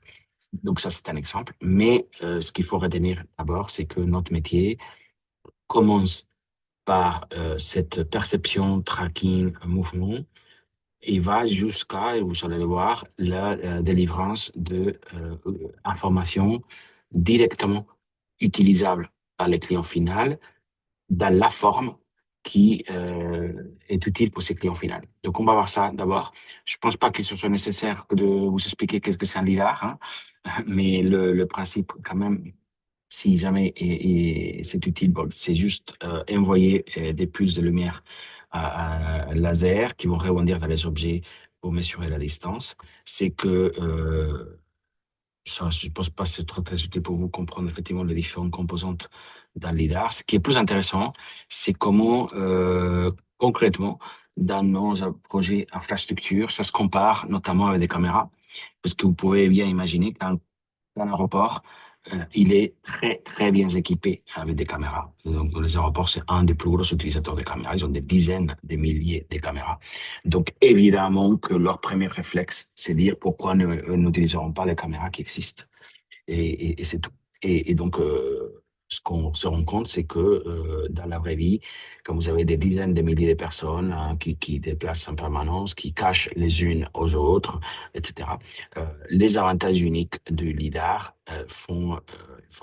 Donc ça, c'est un exemple. Mais ce qu'il faut retenir d'abord, c'est que notre métier commence par cette perception, tracking, mouvement, et va jusqu'à, et vous allez le voir, la délivrance de informations directement utilisables par les clients finaux dans la forme qui est utile pour ces clients finaux. Donc, on va voir ça d'abord. Je pense pas qu'il soit nécessaire de vous expliquer qu'est-ce que c'est un lidar, hein, mais le principe, quand même, si jamais et c'est utile, bon, c'est juste envoyer des pulses de lumière à laser qui vont rebondir dans les objets pour mesurer la distance. C'est que ça, je ne pense pas que c'est très utile pour vous comprendre effectivement les différentes composantes dans l'IDAR. Ce qui est plus intéressant, c'est comment concrètement, dans nos projets infrastructure, ça se compare notamment avec des caméras. Parce que vous pouvez bien imaginer qu'un aéroport, il est très, très bien équipé avec des caméras. Donc, les aéroports, c'est un des plus gros utilisateurs de caméras. Ils ont des dizaines de milliers de caméras. Donc, évidemment que leur premier réflexe, c'est dire pourquoi nous n'utiliserons pas les caméras qui existent. Et c'est tout. Et donc, ce qu'on se rend compte, c'est que dans la vraie vie, quand vous avez des dizaines de milliers de personnes qui déplacent en permanence, qui cachent les unes aux autres, etc., les avantages uniques du LIDAR font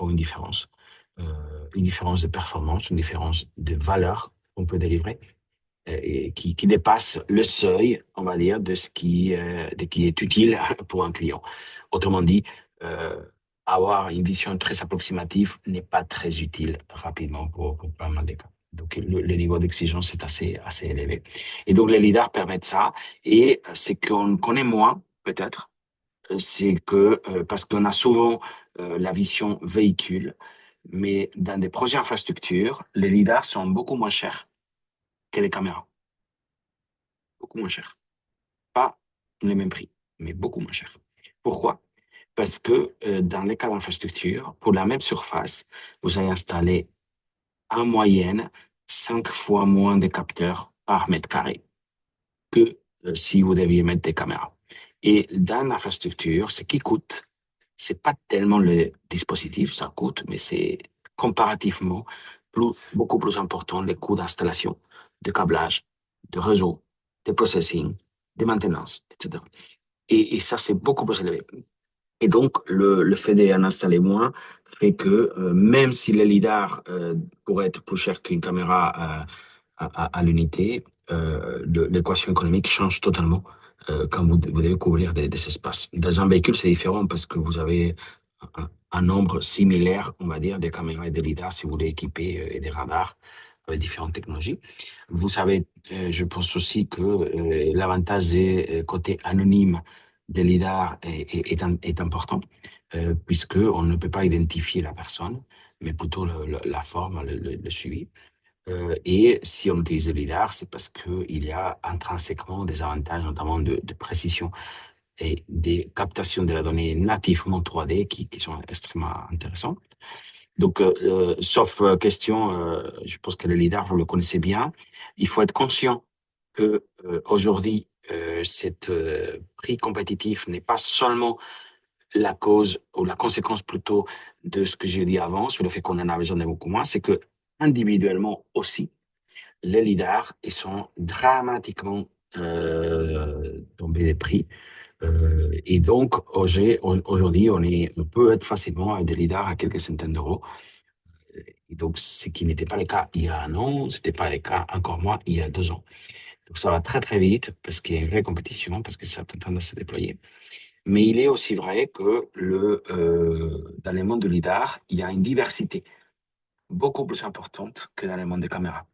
une différence de performance, une différence de valeur qu'on peut délivrer et qui dépasse le seuil, on va dire, de ce qui est utile pour un client. Autrement dit, avoir une vision très approximative n'est pas très utile rapidement pour pas mal de cas. Donc, le niveau d'exigence est assez élevé. Et donc, les lidars permettent ça. Et ce qu'on connaît moins, peut-être, c'est que, parce qu'on a souvent la vision véhicule, mais dans des projets infrastructure, les lidars sont beaucoup moins chers que les caméras. Beaucoup moins chers. Pas les mêmes prix, mais beaucoup moins chers. Pourquoi? Parce que dans les cas d'infrastructure, pour la même surface, vous allez installer en moyenne 5 fois moins de capteurs par mètre carré que si vous deviez mettre des caméras. Et dans l'infrastructure, ce qui coûte, c'est pas tellement le dispositif, ça coûte, mais c'est comparativement beaucoup plus important les coûts d'installation, de câblage, de réseau, de processing, de maintenance, etc. Et ça, c'est beaucoup plus élevé. Et donc, le fait d'en installer moins fait que même si le lidar pourrait être plus cher qu'une caméra à l'unité, l'équation économique change totalement quand vous devez couvrir des espaces. Dans un véhicule, c'est différent parce que vous avez un nombre similaire, on va dire, de caméras et de lidars si vous voulez équiper et des radars avec différentes technologies. Vous savez, je pense aussi que l'avantage des côté anonyme des lidars est important, puisqu'on ne peut pas identifier la personne, mais plutôt la forme, le suivi. Et si on utilise le lidar, c'est parce qu'il y a intrinsèquement des avantages, notamment de précision et des captations de la donnée nativement 3D qui sont extrêmement intéressantes. Donc, sauf question, je pense que le LiDAR, vous le connaissez bien. Il faut être conscient que aujourd'hui, cet prix compétitif n'est pas seulement la cause ou la conséquence plutôt de ce que j'ai dit avant sur le fait qu'on en a besoin de beaucoup moins, c'est que individuellement aussi, les lidars ils sont dramatiquement tombés des prix. Et donc, aujourd'hui, on peut être facilement avec des lidars à quelques centaines d'euros. Et donc, ce qui n'était pas le cas il y a un an, ce n'était pas le cas encore moins il y a 2 ans. Donc, ça va très, très vite parce qu'il y a une vraie compétition, parce que c'est en train de se déployer. Mais il est aussi vrai que dans le monde de l'IDAR, il y a une diversité beaucoup plus importante que dans le monde des caméras.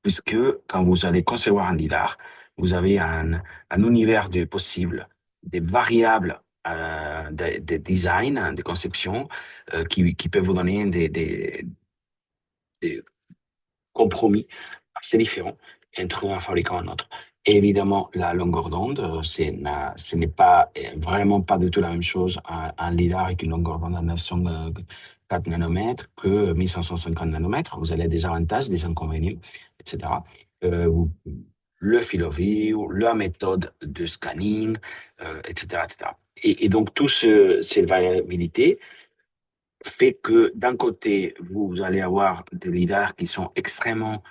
Puisque quand vous allez concevoir un LiDAR, vous avez un univers de possibles, des variables de design, de conception, qui peuvent vous donner des compromis assez différents entre un fabricant et un autre. Et évidemment, la longueur d'onde, ce n'est pas vraiment pas du tout la même chose un lidar avec une longueur d'onde à 904 nanomètres que 1550 nanomètres. Vous avez des avantages, des inconvénients, etc. Le field of view, la méthode de scanning, etc., etc. Et donc, toute cette variabilité fait que d'un côté, vous allez avoir des lidars qui sont extrêmement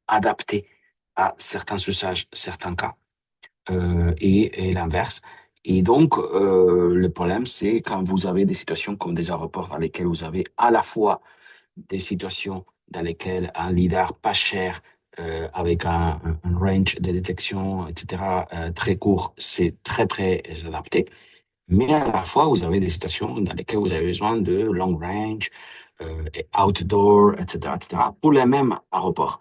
adaptés à certains usages, certains cas, et l'inverse. Et donc, le problème, c'est quand vous avez des situations comme des aéroports dans lesquels vous avez à la fois des situations dans lesquelles un lidar pas cher, avec un range de détection, etc., très court, c'est très, très adapté. Mais à la fois, vous avez des situations dans lesquelles vous avez besoin de long range, et outdoor, etc., etc., pour les mêmes aéroports.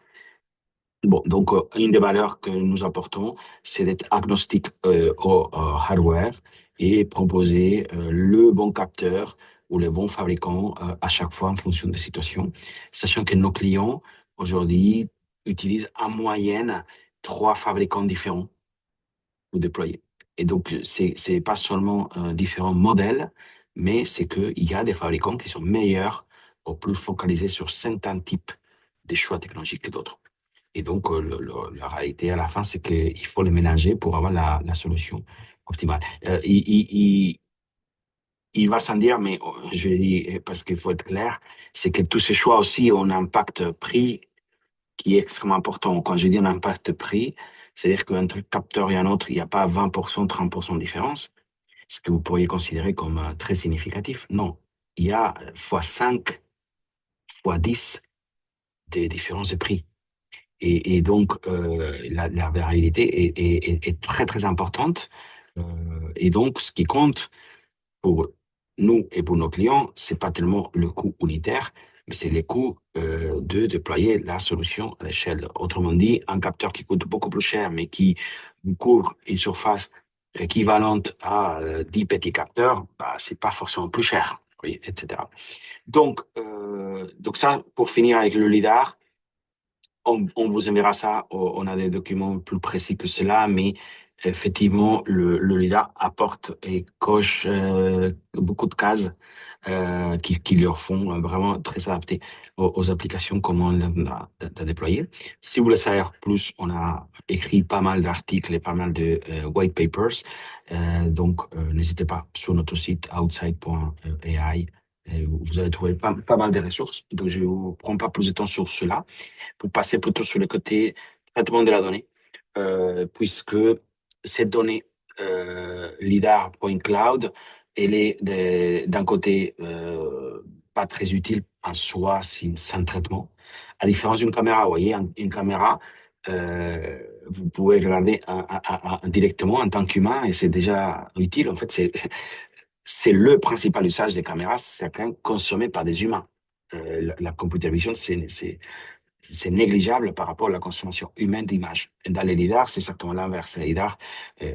Bon, donc, une des valeurs que nous apportons, c'est d'être agnostique au hardware et proposer le bon capteur ou le bon fabricant à chaque fois en fonction des situations, sachant que nos clients, aujourd'hui, utilisent en moyenne 3 fabricants différents pour déployer. Et donc, c'est pas seulement différents modèles, mais c'est qu'il y a des fabricants qui sont meilleurs ou plus focalisés sur certains types de choix technologiques que d'autres. Et donc, la réalité à la fin, c'est qu'il faut les mélanger pour avoir la solution optimale. Il va sans dire, mais je dis parce qu'il faut être clair, c'est que tous ces choix aussi ont un impact prix qui est extrêmement important. Quand je dis un impact prix, c'est-à-dire qu'entre un capteur et un autre, il n'y a pas 20%, 30% de différence, ce que vous pourriez considérer comme très significatif. Non, il y a x5, x10 des différences de prix. Et donc, la variabilité est très, très importante. Et donc, ce qui compte pour nous et pour nos clients, c'est pas tellement le coût unitaire, mais c'est le coût de déployer la solution à l'échelle. Autrement dit, un capteur qui coûte beaucoup plus cher, mais qui vous couvre une surface équivalente à 10 petits capteurs, bah, c'est pas forcément plus cher, oui, etc. Donc ça, pour finir avec le LiDAR, on vous enverra ça. On a des documents plus précis que cela, mais effectivement, le LiDAR apporte et coche beaucoup de cases qui leur font vraiment très adapter aux applications comment on a déployé. Si vous voulez savoir plus, on a écrit pas mal d'articles et pas mal de white papers. Donc, n'hésitez pas sur notre site outside.ai. Vous allez trouver pas mal de ressources. Donc, je ne vous prends pas plus de temps sur cela pour passer plutôt sur le côté traitement de la donnée, puisque cette donnée LiDAR Point Cloud, elle est d'un côté pas très utile en soi sans traitement. À différence d'une caméra, vous voyez, une caméra, vous pouvez regarder directement en tant qu'humain et c'est déjà utile. En fait, c'est le principal usage des caméras, c'est quand même consommé par des humains. La computer vision, c'est négligeable par rapport à la consommation humaine d'images. Dans les lidars, c'est exactement l'inverse. Les lidars,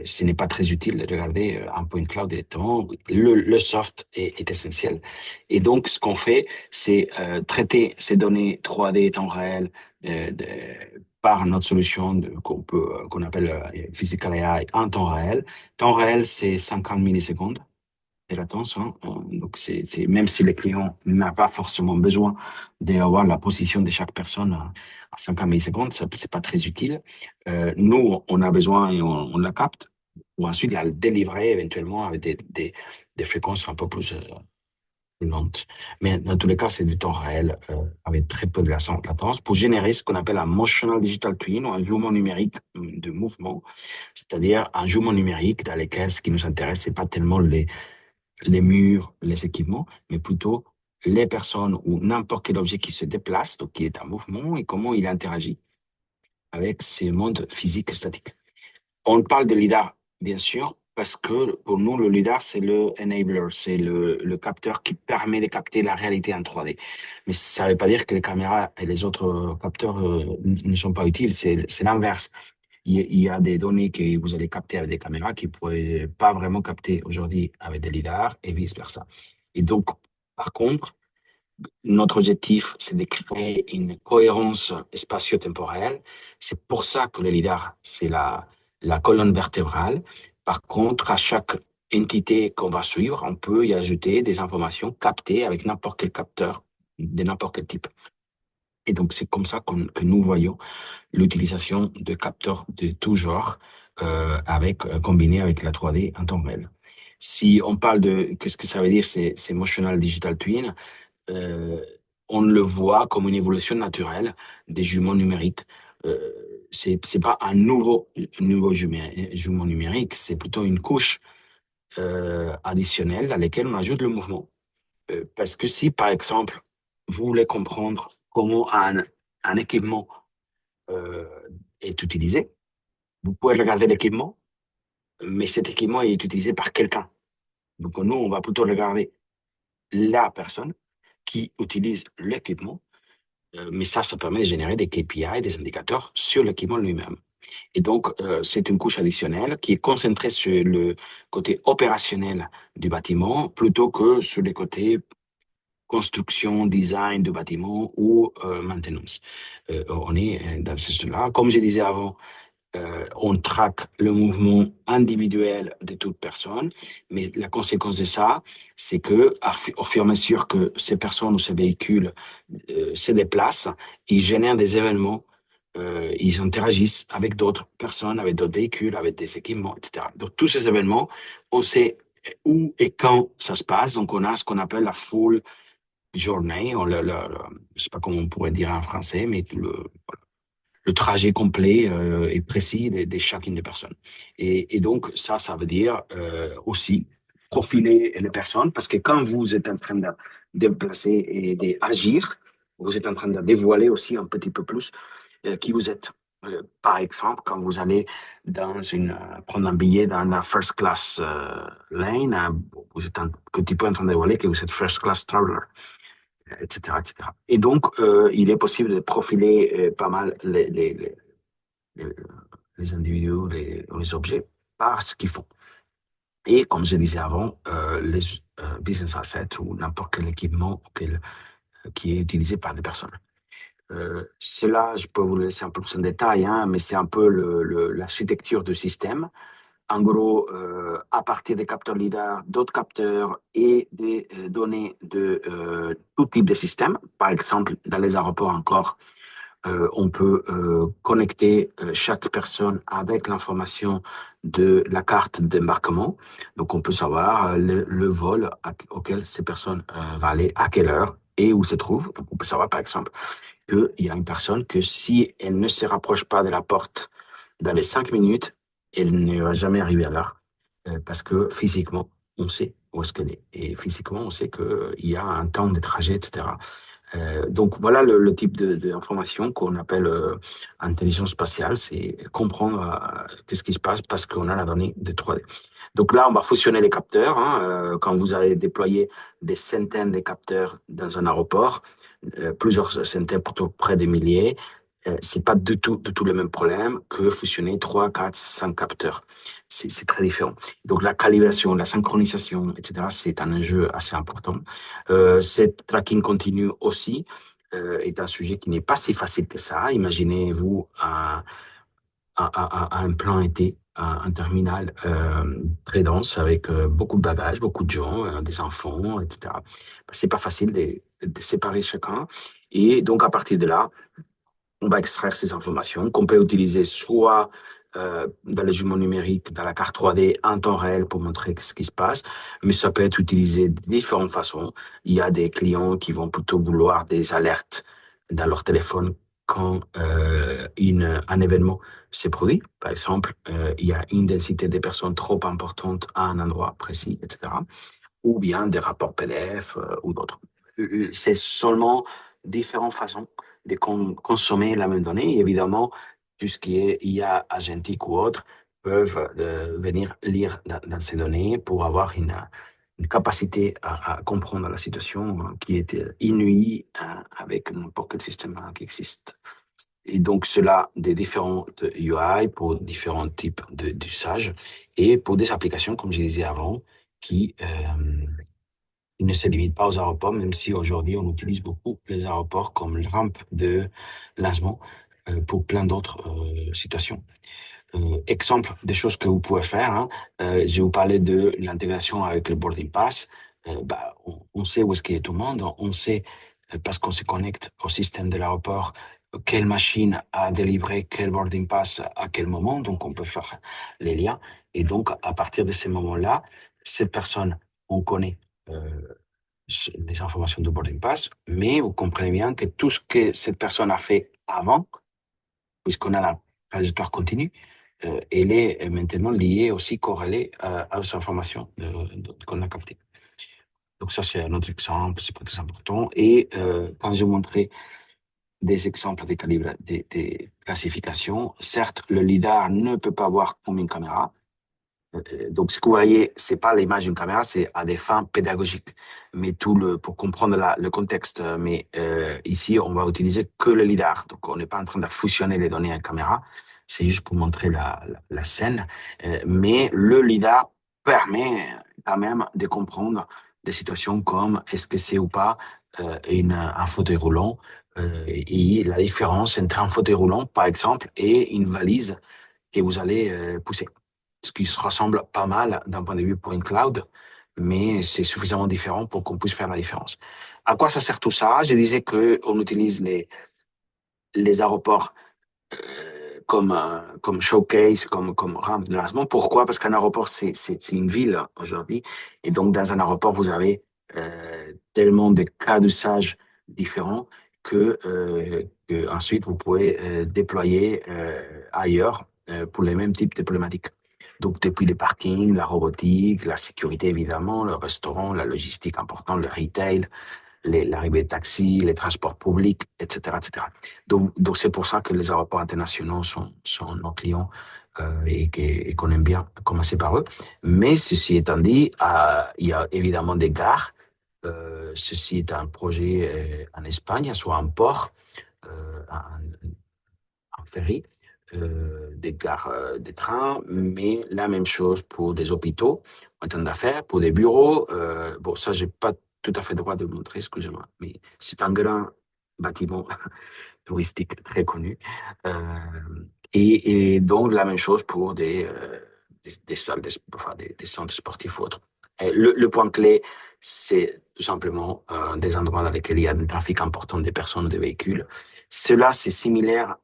ce n'est pas très utile de regarder un point cloud directement. Le soft est essentiel. Et donc, ce qu'on fait, c'est traiter ces données 3D temps réel par notre solution qu'on appelle Physical AI en temps réel. Temps réel, c'est 50 millisecondes. de latence. Hein. Donc, même si le client n'a pas forcément besoin d'avoir la position de chaque personne à 50 millisecondes, c'est pas très utile. Nous, on a besoin et on la capte, ou ensuite la délivrer éventuellement avec des fréquences un peu plus lentes. Mais dans tous les cas, c'est du temps réel avec très peu de latence pour générer ce qu'on appelle un motional digital twin ou un jumeau numérique de mouvement, c'est-à-dire un jumeau numérique dans lequel ce qui nous intéresse, c'est pas tellement les murs, les équipements, mais plutôt les personnes ou n'importe quel objet qui se déplace, donc qui est en mouvement, et comment il interagit avec ces mondes physiques statiques. On parle de LiDAR, bien sûr, parce que pour nous, le LiDAR, c'est le enabler, c'est le capteur qui permet de capter la réalité en 3D. Mais ça ne veut pas dire que les caméras et les autres capteurs ne sont pas utiles, c'est l'inverse. Il y a des données que vous allez capter avec des caméras qui ne pourraient pas vraiment capter aujourd'hui avec des lidars et vice-versa. Et donc, par contre, notre objectif, c'est de créer une cohérence spatio-temporelle. C'est pour ça que le lidar, c'est la colonne vertébrale. Par contre, à chaque entité qu'on va suivre, on peut y ajouter des informations captées avec n'importe quel capteur de n'importe quel type. Et donc, c'est comme ça que nous voyons l'utilisation de capteurs de tout genre combinés avec la 3D en temps réel. Si on parle de qu'est-ce que ça veut dire, c'est Motional Digital Twin, on le voit comme une évolution naturelle des jumeaux numériques. C'est pas un nouveau jumeau numérique, c'est plutôt une couche additionnelle dans laquelle on ajoute le mouvement. Parce que si, par exemple, vous voulez comprendre comment un équipement est utilisé, vous pouvez regarder l'équipement, mais cet équipement est utilisé par quelqu'un. Donc nous, on va plutôt regarder la personne qui utilise l'équipement, mais ça permet de générer des KPI, des indicateurs sur l'équipement lui-même. Et donc, c'est une couche additionnelle qui est concentrée sur le côté opérationnel du bâtiment plutôt que sur les côtés construction, design du bâtiment ou maintenance. On est dans cela. Comme je disais avant, on traque le mouvement individuel de toute personne, mais la conséquence de ça, c'est que au fur et à mesure que ces personnes ou ces véhicules se déplacent, ils génèrent des événements, ils interagissent avec d'autres personnes, avec d'autres véhicules, avec des équipements, etc. Donc tous ces événements, on sait où et quand ça se passe. Donc on a ce qu'on appelle la full journée, je ne sais pas comment on pourrait dire en français, mais le trajet complet et précis de chacune des personnes. Et donc, ça veut dire aussi profiler les personnes, parce que quand vous êtes en train de déplacer et d'agir, vous êtes en train de dévoiler aussi un petit peu plus qui vous êtes. Par exemple, quand vous allez prendre un billet dans la first class lane, vous êtes un petit peu en train de dévoiler que vous êtes first class traveler, etc., etc. Et donc, il est possible de profiler pas mal les individus, les objets, par ce qu'ils font. Et comme je disais avant, les business assets ou n'importe quel équipement qui est utilisé par des personnes. Cela, je peux vous le laisser un peu plus en détail, hein, mais c'est un peu l'architecture du système. En gros, à partir des capteurs LiDAR, d'autres capteurs et des données de tout type de système. Par exemple, dans les aéroports encore, on peut connecter chaque personne avec l'information de la carte d'embarquement. Donc, on peut savoir le vol auquel ces personnes vont aller, à quelle heure et où se trouve. Donc, on peut savoir, par exemple, qu'il y a une personne que si elle ne se rapproche pas de la porte dans les 5 minutes, elle ne va jamais arriver à l'heure parce que physiquement, on sait où est-ce qu'elle est. Et physiquement, on sait qu'il y a un temps de trajet, etc. Donc voilà le type d'information qu'on appelle intelligence spatiale, c'est comprendre qu'est-ce qui se passe parce qu'on a la donnée de 3D. Donc là, on va fusionner les capteurs. Hein, quand vous allez déployer des centaines de capteurs dans un aéroport, plusieurs centaines, plutôt près des milliers, c'est pas du tout le même problème que fusionner 3, 4, 5 capteurs. C'est très différent. Donc la calibration, la synchronisation, etc., c'est un enjeu assez important. Cette tracking continu aussi est un sujet qui n'est pas si facile que ça. Imaginez-vous un plan été un terminal très dense avec beaucoup de bagages, beaucoup de gens, des enfants, etc. C'est pas facile de séparer chacun. Et donc, à partir de là, on va extraire ces informations qu'on peut utiliser soit dans les jumeaux numériques, dans la carte 3D en temps réel pour montrer ce qui se passe, mais ça peut être utilisé de différentes façons. Il y a des clients qui vont plutôt vouloir des alertes dans leur téléphone quand un événement s'est produit. Par exemple, il y a une densité de personnes trop importante à un endroit précis, etc. Ou bien des rapports PDF ou d'autres. C'est seulement différentes façons de consommer la même donnée. Et évidemment, tout ce qui est IA agentique ou autre peuvent venir lire dans ces données pour avoir une capacité à comprendre la situation qui est inouïe avec n'importe quel système qui existe. Et donc, cela des différentes UI pour différents types d'usages et pour des applications, comme je disais avant, qui ne se limite pas aux aéroports, même si aujourd'hui on utilise beaucoup les aéroports comme rampe de lancement pour plein d'autres situations. Exemple des choses que vous pouvez faire, hein, je vais vous parler de l'intégration avec le boarding pass. On sait où est-ce qu'il y a tout le monde, on sait parce qu'on se connecte au système de l'aéroport quelle machine a délivré quel boarding pass à quel moment, donc on peut faire les liens. Et donc, à partir de ces moments-là, cette personne, on connaît les informations de boarding pass, mais vous comprenez bien que tout ce que cette personne a fait avant, puisqu'on a la trajectoire continue, elle est maintenant liée aussi, corrélée aux informations qu'on a captées. Donc ça, c'est un autre exemple, c'est pas très important. Et quand je montrais des exemples des calibres, des classifications, certes, le LiDAR ne peut pas voir comme une caméra. Donc, ce que vous voyez, c'est pas l'image d'une caméra, c'est à des fins pédagogiques. Mais pour comprendre le contexte, mais ici, on va utiliser que le LiDAR. Donc, on n'est pas en train de fusionner les données en caméra. C'est juste pour montrer la scène. Mais le LiDAR permet quand même de comprendre des situations comme est-ce que c'est ou pas un fauteuil roulant et la différence entre un fauteuil roulant, par exemple, et une valise que vous allez pousser. Ce qui se ressemble pas mal d'un point de vue point cloud, mais c'est suffisamment différent pour qu'on puisse faire la différence. À quoi ça sert tout ça? Je disais qu'on utilise les aéroports comme showcase, comme rampe de lancement. Pourquoi? Parce qu'un aéroport, c'est une ville aujourd'hui. Et donc, dans un aéroport, vous avez tellement de cas d'usage différents que ensuite, vous pouvez déployer ailleurs pour les mêmes types de problématiques. Donc, depuis les parkings, la robotique, la sécurité, évidemment, le restaurant, la logistique importante, le retail, l'arrivée de taxis, les transports publics, etc., etc. Donc c'est pour ça que les aéroports internationaux sont nos clients et qu'on aime bien commencer par eux. Mais ceci étant dit, il y a évidemment des gares. Ceci est un projet en Espagne, soit un port, un ferry, des gares des trains, mais la même chose pour des hôpitaux en termes d'affaires, pour des bureaux. Bon, ça, j'ai pas tout à fait le droit de le montrer, excusez-moi, mais c'est un grand bâtiment touristique très connu. Et donc, la même chose pour des salles, des centres sportifs ou autres. Et le point clé, c'est tout simplement des endroits dans lesquels il y a un trafic important des personnes ou des véhicules. Cela, c'est similaire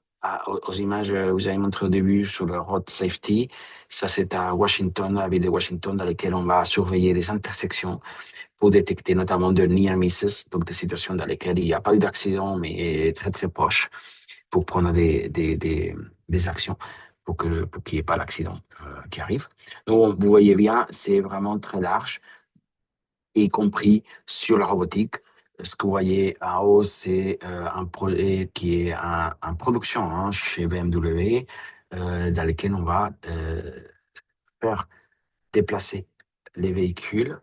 aux images que vous avez montrées au début sur le road safety. Ça, c'est à Washington, la ville de Washington, dans laquelle on va surveiller des intersections pour détecter notamment de near misses, donc des situations dans lesquelles il n'y a pas eu d'accident, mais très, très proche, pour prendre des actions pour qu'il n'y ait pas l'accident qui arrive. Donc, vous voyez bien, c'est vraiment très large, y compris sur la robotique. Ce que vous voyez en haut, c'est un projet qui est en production chez BMW, dans lequel on va faire déplacer les véhicules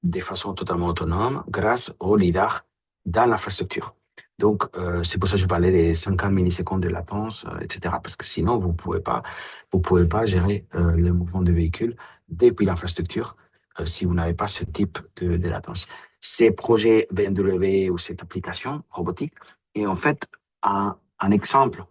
de façon totalement autonome grâce au LiDAR dans l'infrastructure. Donc, c'est pour ça que je parlais des 50 millisecondes de latence, etc. Parce que sinon, vous pouvez pas gérer le mouvement de véhicule depuis l'infrastructure si vous n'avez pas ce type de latence. Ces projets BMW ou cette application robotique est en fait un exemple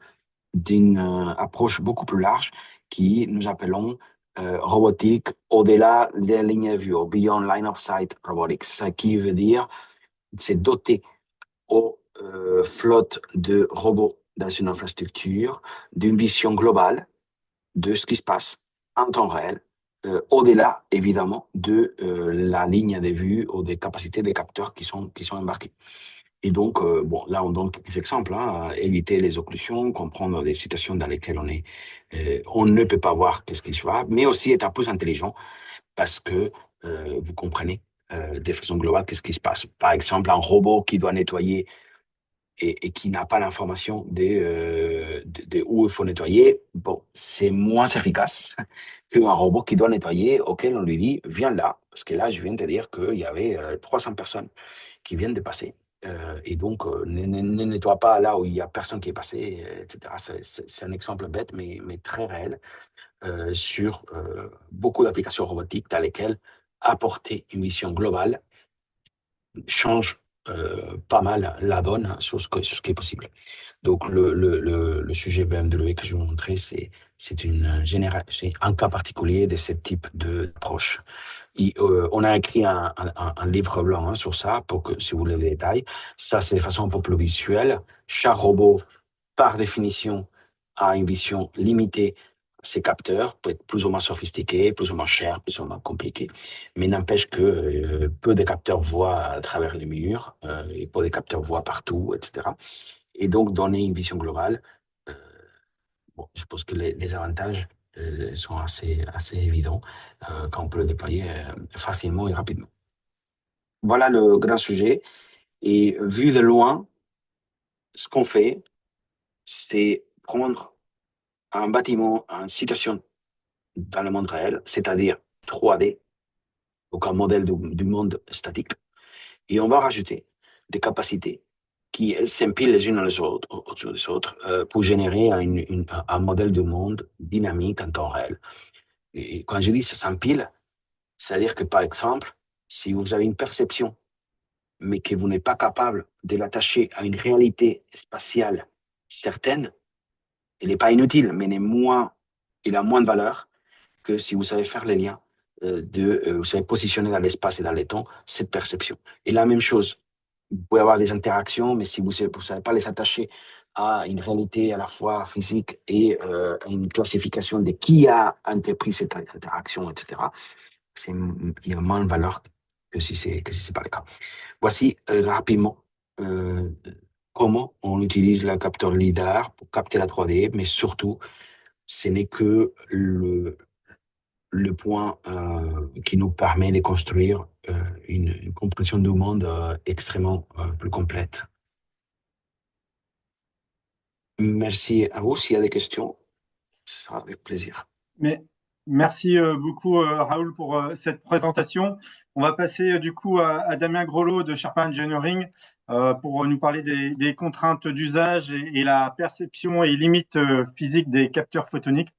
d'une approche beaucoup plus large qui nous appelons robotique au-delà des lignes de vue, ou Beyond Line of Sight Robotics, ce qui veut dire c'est doter aux flottes de robots dans une infrastructure d'une vision globale de ce qui se passe en temps réel, au-delà, évidemment, de la ligne de vue ou des capacités des capteurs qui sont embarqués. Et donc, bon, là, on donne quelques exemples, hein, éviter les occlusions, comprendre les situations dans lesquelles on ne peut pas voir ce qui se passe, mais aussi être un peu intelligent parce que vous comprenez de façon globale qu'est-ce qui se passe. Par exemple, un robot qui doit nettoyer et qui n'a pas l'information de où il faut nettoyer, bon, c'est moins efficace qu'un robot qui doit nettoyer, auquel on lui dit, viens là, parce que là, je viens de te dire qu'il y avait 300 personnes qui viennent de passer. Et donc, ne nettoie pas là où il n'y a personne qui est passé, etc. C'est un exemple bête, mais très réel sur beaucoup d'applications robotiques dans lesquelles apporter une vision globale change pas mal la donne sur ce qui est possible. Donc, le sujet BMW que je vais vous montrer, c'est un cas particulier de ce type d'approche. On a écrit un livre blanc sur ça, pour que, si vous voulez les détails. Ça, c'est de façon un peu plus visuelle. Chaque robot, par définition, a une vision limitée. Ces capteurs peuvent être plus ou moins sophistiqués, plus ou moins chers, plus ou moins compliqués, mais n'empêche que peu de capteurs voient à travers les murs, et peu de capteurs voient partout, etc. Et donc, donner une vision globale, euh, bon, je pense que les avantages sont assez évidents quand on peut le déployer facilement et rapidement. Voilà le grand sujet. Et vu de loin, ce qu'on fait, c'est prendre un bâtiment, une situation dans le monde réel, c'est-à-dire 3D, donc un modèle du monde statique, et on va rajouter des capacités qui s'empilent les unes au-dessus des autres pour générer un modèle de monde dynamique en temps réel. Et quand je dis ça s'empile, c'est-à-dire que, par exemple, si vous avez une perception, mais que vous n'êtes pas capable de l'attacher à une réalité spatiale certaine, elle n'est pas inutile, mais elle a moins de valeur que si vous savez faire les liens, vous savez positionner dans l'espace et dans le temps cette perception. Et la même chose, vous pouvez avoir des interactions, mais si vous ne savez pas les attacher à une réalité à la fois physique et à une classification de qui a entrepris cette interaction, etc., il y a moins de valeur que si ce n'est pas le cas. Voici rapidement euh, comment on utilise le capteur LiDAR pour capter la 3D, mais surtout, ce n'est que le point qui nous permet de construire une compréhension du monde extrêmement plus complète. Merci à vous. S'il y a des questions, ce sera avec plaisir. Mais merci beaucoup, Raoul, pour cette présentation. On va passer du coup à Damien Grelot de Sherpa Engineering pour nous parler des contraintes d'usage et la perception et limites physiques des capteurs photoniques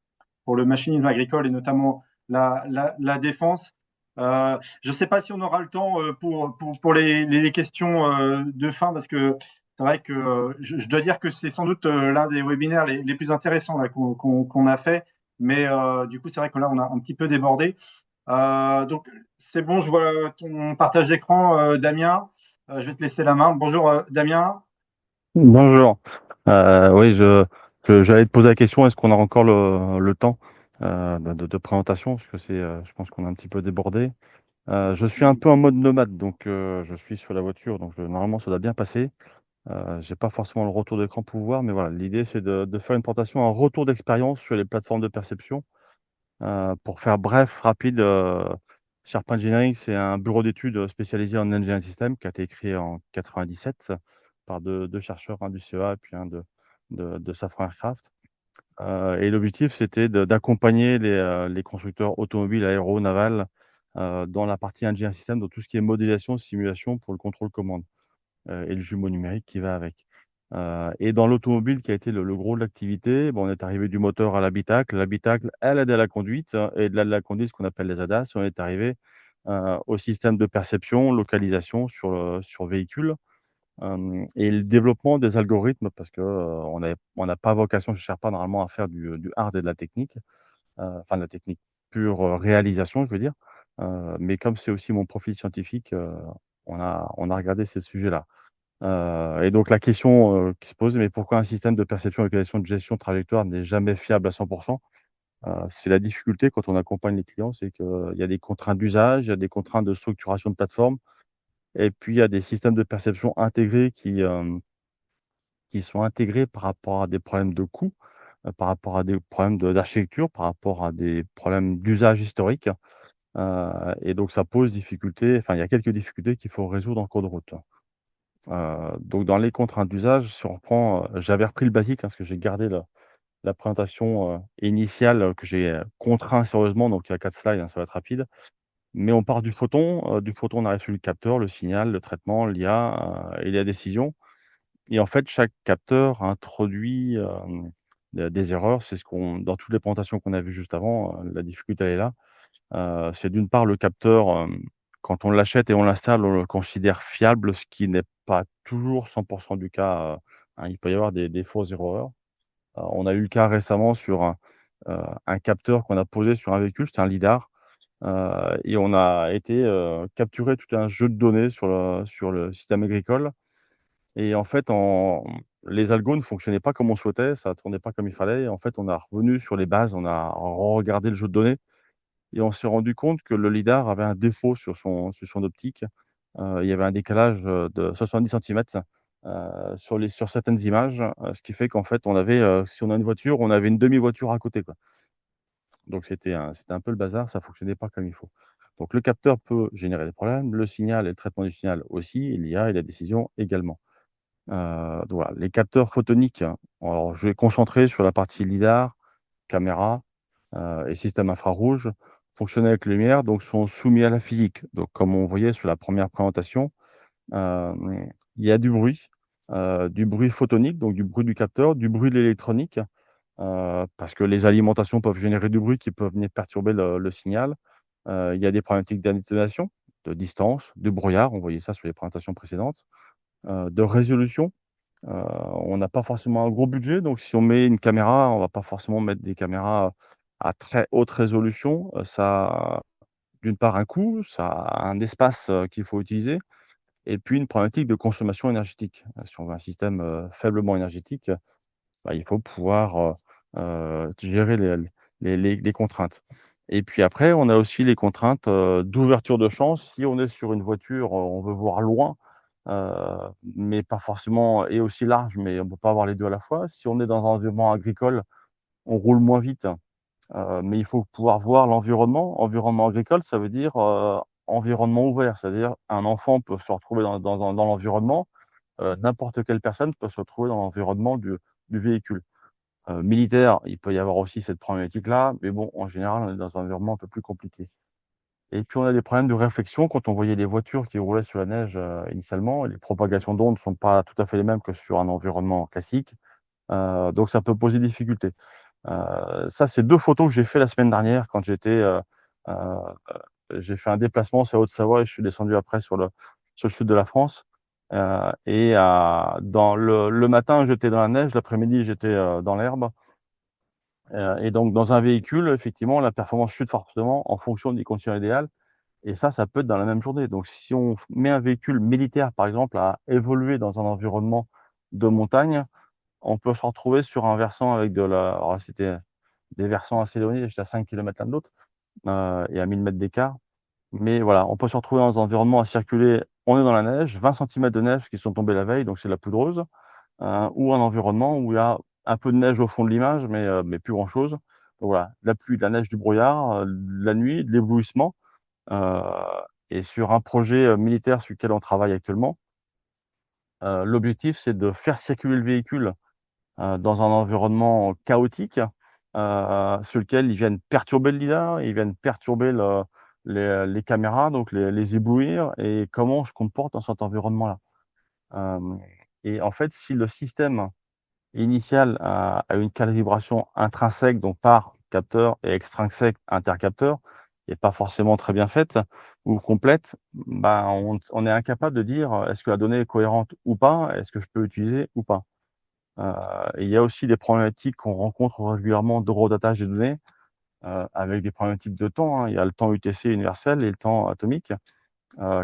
pour le machinisme agricole et notamment la défense. Je ne sais pas si on aura le temps pour les questions de fin, parce que c'est vrai que je dois dire que c'est sans doute l'un des webinaires les plus intéressants qu'on a fait, mais du coup, c'est vrai que là, on a un petit peu débordé. Donc, c'est bon, je vois ton partage d'écran, Damien. Je vais te laisser la main. Bonjour, Damien. Bonjour. Oui, j'allais te poser la question, est-ce qu'on a encore le temps de présentation? Parce que je pense qu'on a un petit peu débordé. Je suis un peu en mode nomade, donc je suis sur la voiture, donc normalement ça doit bien passer. J'ai pas forcément le retour d'écran pour voir, mais voilà, l'idée c'est de faire une présentation, un retour d'expérience sur les plateformes de perception. Pour faire bref, rapide, Sharp Engineering, c'est un bureau d'études spécialisé en engineering system qui a été créé en 97 par deux chercheurs, un du CEA et puis un de Safran Aircraft. Et l'objectif, c'était d'accompagner les constructeurs automobiles, aéronavals dans la partie engineering system, dans tout ce qui est modélisation, simulation pour le contrôle commande et le jumeau numérique qui va avec. Et dans l'automobile, qui a été le gros de l'activité, bon, on est arrivé du moteur à l'habitacle. L'habitacle, elle aide à la conduite, et de la conduite, ce qu'on appelle les ADAS. On est arrivé au système de perception, localisation sur véhicule, et le développement des algorithmes, parce que on n'a pas vocation chez Sherpa normalement à faire du hard et de la technique. enfin de la technique pure réalisation, je veux dire. Mais comme c'est aussi mon profil scientifique, on a regardé ces sujets-là. Et donc la question qui se pose, mais pourquoi un système de perception, localisation, de gestion de trajectoire n'est jamais fiable à 100%? C'est la difficulté quand on accompagne les clients, c'est qu'il y a des contraintes d'usage, il y a des contraintes de structuration de plateforme, et puis il y a des systèmes de perception intégrés qui sont intégrés par rapport à des problèmes de coût, par rapport à des problèmes d'architecture, par rapport à des problèmes d'usage historique. Et donc ça pose difficulté, enfin il y a quelques difficultés qu'il faut résoudre en cours de route. Donc dans les contraintes d'usage, si on reprend, j'avais repris le basique, hein, parce que j'ai gardé la présentation initiale que j'ai contraint sérieusement, donc il y a 4 slides, hein, ça va être rapide. Mais on part du photon, on arrive sur le capteur, le signal, le traitement, l'IA et la décision. Et en fait, chaque capteur introduit des erreurs. C'est ce qu'on, dans toutes les présentations qu'on a vues juste avant, la difficulté elle est là. C'est d'une part le capteur, quand on l'achète et on l'installe, on le considère fiable, ce qui n'est pas toujours 100% du cas. Hein, il peut y avoir des fausses erreurs. On a eu le cas récemment sur un capteur qu'on a posé sur un véhicule, c'était un lidar, et on a été capturer tout un jeu de données sur le système agricole. Et en fait, les algos ne fonctionnaient pas comme on souhaitait, ça ne tournait pas comme il fallait. Et en fait, on a revenu sur les bases, on a regardé le jeu de données et on s'est rendu compte que le lidar avait un défaut sur son optique. Il y avait un décalage de 70 centimètres sur certaines images, ce qui fait qu'en fait, si on a une voiture, on avait une demi-voiture à côté, quoi. Donc c'était un peu le bazar, ça fonctionnait pas comme il faut. Donc le capteur peut générer des problèmes, le signal et le traitement du signal aussi, et l'IA et la décision également. Donc voilà, les capteurs photoniques, hein, alors je vais concentrer sur la partie lidar, caméra, et système infrarouge, fonctionnent avec lumière, donc sont soumis à la physique. Donc comme on voyait sur la première présentation, il y a du bruit photonique, donc du bruit du capteur, du bruit de l'électronique, parce que les alimentations peuvent générer du bruit qui peut venir perturber le signal. Il y a des problématiques d'atténuation, de distance, de brouillard, on voyait ça sur les présentations précédentes, de résolution. On n'a pas forcément un gros budget, donc si on met une caméra, on va pas forcément mettre des caméras à très haute résolution. Ça a d'une part un coût, ça a un espace qu'il faut utiliser, et puis une problématique de consommation énergétique. Si on veut un système faiblement énergétique, bah, il faut pouvoir gérer les contraintes. Et puis après, on a aussi les contraintes d'ouverture de champ. Si on est sur une voiture, on veut voir loin, mais pas forcément, et aussi large, mais on ne peut pas avoir les deux à la fois. Si on est dans un environnement agricole, on roule moins vite, mais il faut pouvoir voir l'environnement. Environnement agricole, ça veut dire environnement ouvert, c'est-à-dire un enfant peut se retrouver dans l'environnement, n'importe quelle personne peut se retrouver dans l'environnement du véhicule. Militaire, il peut y avoir aussi cette problématique-là, mais bon, en général, on est dans un environnement un peu plus compliqué. Et puis, on a des problèmes de réflexion. Quand on voyait les voitures qui roulaient sur la neige initialement, les propagations d'ondes ne sont pas tout à fait les mêmes que sur un environnement classique. Donc, ça peut poser des difficultés. Ça, c'est 2 photos que j'ai fait la semaine dernière quand j'ai fait un déplacement sur la Haute-Savoie et je suis descendu après sur le sud de la France. Et dans le matin, j'étais dans la neige, l'après-midi, j'étais dans l'herbe. Et donc, dans un véhicule, effectivement, la performance chute fortement en fonction des conditions idéales. Et ça peut être dans la même journée. Donc, si on met un véhicule militaire, par exemple, à évoluer dans un environnement de montagne, on peut se retrouver sur un versant avec alors c'était des versants assez éloignés, j'étais à 5 km l'un de l'autre, et à 1000 mètres d'écart. Mais voilà, on peut se retrouver dans un environnement à circuler, on est dans la neige, 20 centimètres de neige qui sont tombés la veille, donc c'est la poudreuse, ou un environnement où il y a un peu de neige au fond de l'image, mais plus grand-chose. Donc voilà, la pluie, de la neige, du brouillard, la nuit, de l'éblouissement. Heu et sur un projet militaire sur lequel on travaille actuellement, l'objectif, c'est de faire circuler le véhicule dans un environnement chaotique, sur lequel ils viennent perturber le lidar, ils viennent perturber les caméras, donc les éblouir, et comment on se comporte dans cet environnement-là. Hem et en fait, si le système initial a une calibration intrinsèque, donc par capteur, et extrinsèque, intercapteur, et pas forcément très bien faite ou complète, ben, on est incapable de dire, est-ce que la donnée est cohérente ou pas? Est-ce que je peux l'utiliser ou pas? Et il y a aussi des problématiques qu'on rencontre régulièrement d'horodatage des données. avec des problématiques de temps, hein. Il y a le temps UTC universel et le temps atomique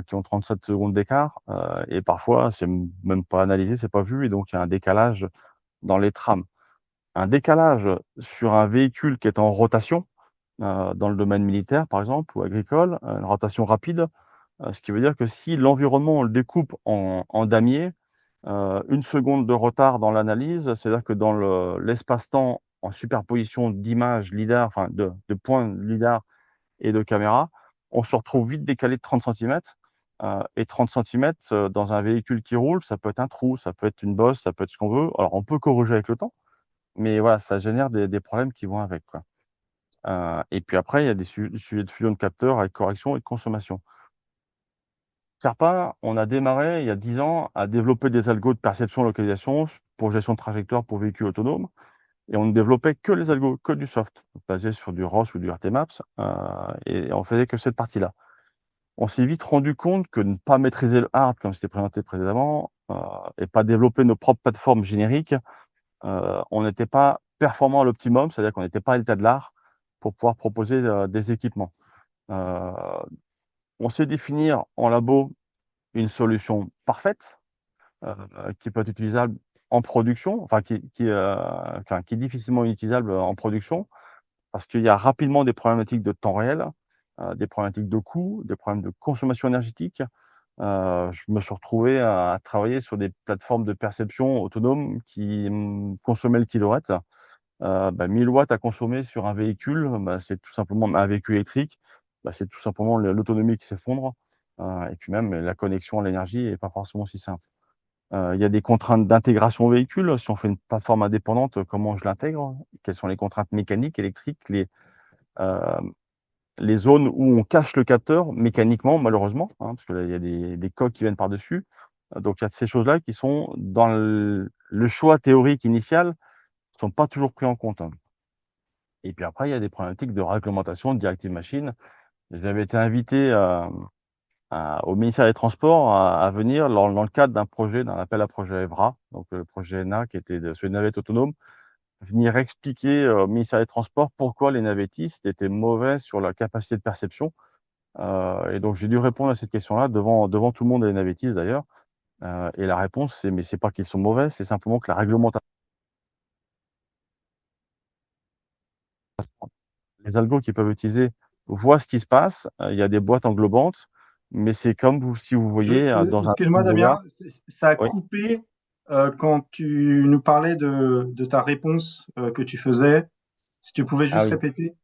qui ont 37 secondes d'écart. Et parfois, c'est même pas analysé, c'est pas vu. Et donc, il y a un décalage dans les trames. Un décalage sur un véhicule qui est en rotation, dans le domaine militaire, par exemple, ou agricole, une rotation rapide, ce qui veut dire que si l'environnement, on le découpe en damier, 1 seconde de retard dans l'analyse, c'est-à-dire que dans l'espace-temps en superposition d'images lidar, enfin de points lidar et de caméra, on se retrouve vite décalé de 30 centimètres. Et 30 centimètres dans un véhicule qui roule, ça peut être un trou, ça peut être une bosse, ça peut être ce qu'on veut. Alors on peut corriger avec le temps, mais voilà, ça génère des problèmes qui vont avec, quoi. Et puis après, il y a des sujets de fusion de capteurs avec correction et de consommation. Serpa, on a démarré il y a 10 ans à développer des algos de perception localisation pour gestion de trajectoire pour véhicules autonomes. Et on ne développait que les algos, que du soft, basé sur du ROS ou du RTMaps, et on faisait que cette partie-là. On s'est vite rendu compte que ne pas maîtriser le hard, comme c'était présenté précédemment, et pas développer nos propres plateformes génériques, on n'était pas performant à l'optimum, c'est-à-dire qu'on n'était pas à l'état de l'art pour pouvoir proposer des équipements. On sait définir en labo une solution parfaite, qui peut être utilisable en production, enfin qui est difficilement utilisable en production, parce qu'il y a rapidement des problématiques de temps réel, des problématiques de coût, des problèmes de consommation énergétique. Je me suis retrouvé à travailler sur des plateformes de perception autonomes qui consommaient le kilowatts. 1000 watts à consommer sur un véhicule, c'est tout simplement un véhicule électrique, c'est tout simplement l'autonomie qui s'effondre. Et puis même la connexion à l'énergie n'est pas forcément si simple. Il y a des contraintes d'intégration au véhicule. Si on fait une plateforme indépendante, comment je l'intègre? Quelles sont les contraintes mécaniques, électriques, les zones où on cache le capteur mécaniquement, malheureusement, hein, parce que là, il y a des coques qui viennent par-dessus. Donc, il y a ces choses-là qui sont dans le choix théorique initial, ne sont pas toujours pris en compte, hein. Et puis après, il y a des problématiques de réglementation de directive machine. J'avais été invité au ministère des Transports à venir dans le cadre d'un projet, d'un appel à projet EVRA, donc le projet ENA qui était sur une navette autonome, venir expliquer au ministère des Transports pourquoi les navettistes étaient mauvais sur la capacité de perception. Et donc j'ai dû répondre à cette question-là devant tout le monde et les navettistes d'ailleurs. Et la réponse, mais c'est pas qu'ils sont mauvais, c'est simplement que la réglementation, les algos qu'ils peuvent utiliser voient ce qui se passe. Il y a des boîtes englobantes, mais c'est comme si vous voyez dans un Excuse-moi, brouillard. Damien, ça a Oui. coupé quand tu nous parlais de ta réponse que tu faisais. Si tu pouvais Ah juste oui. répéter.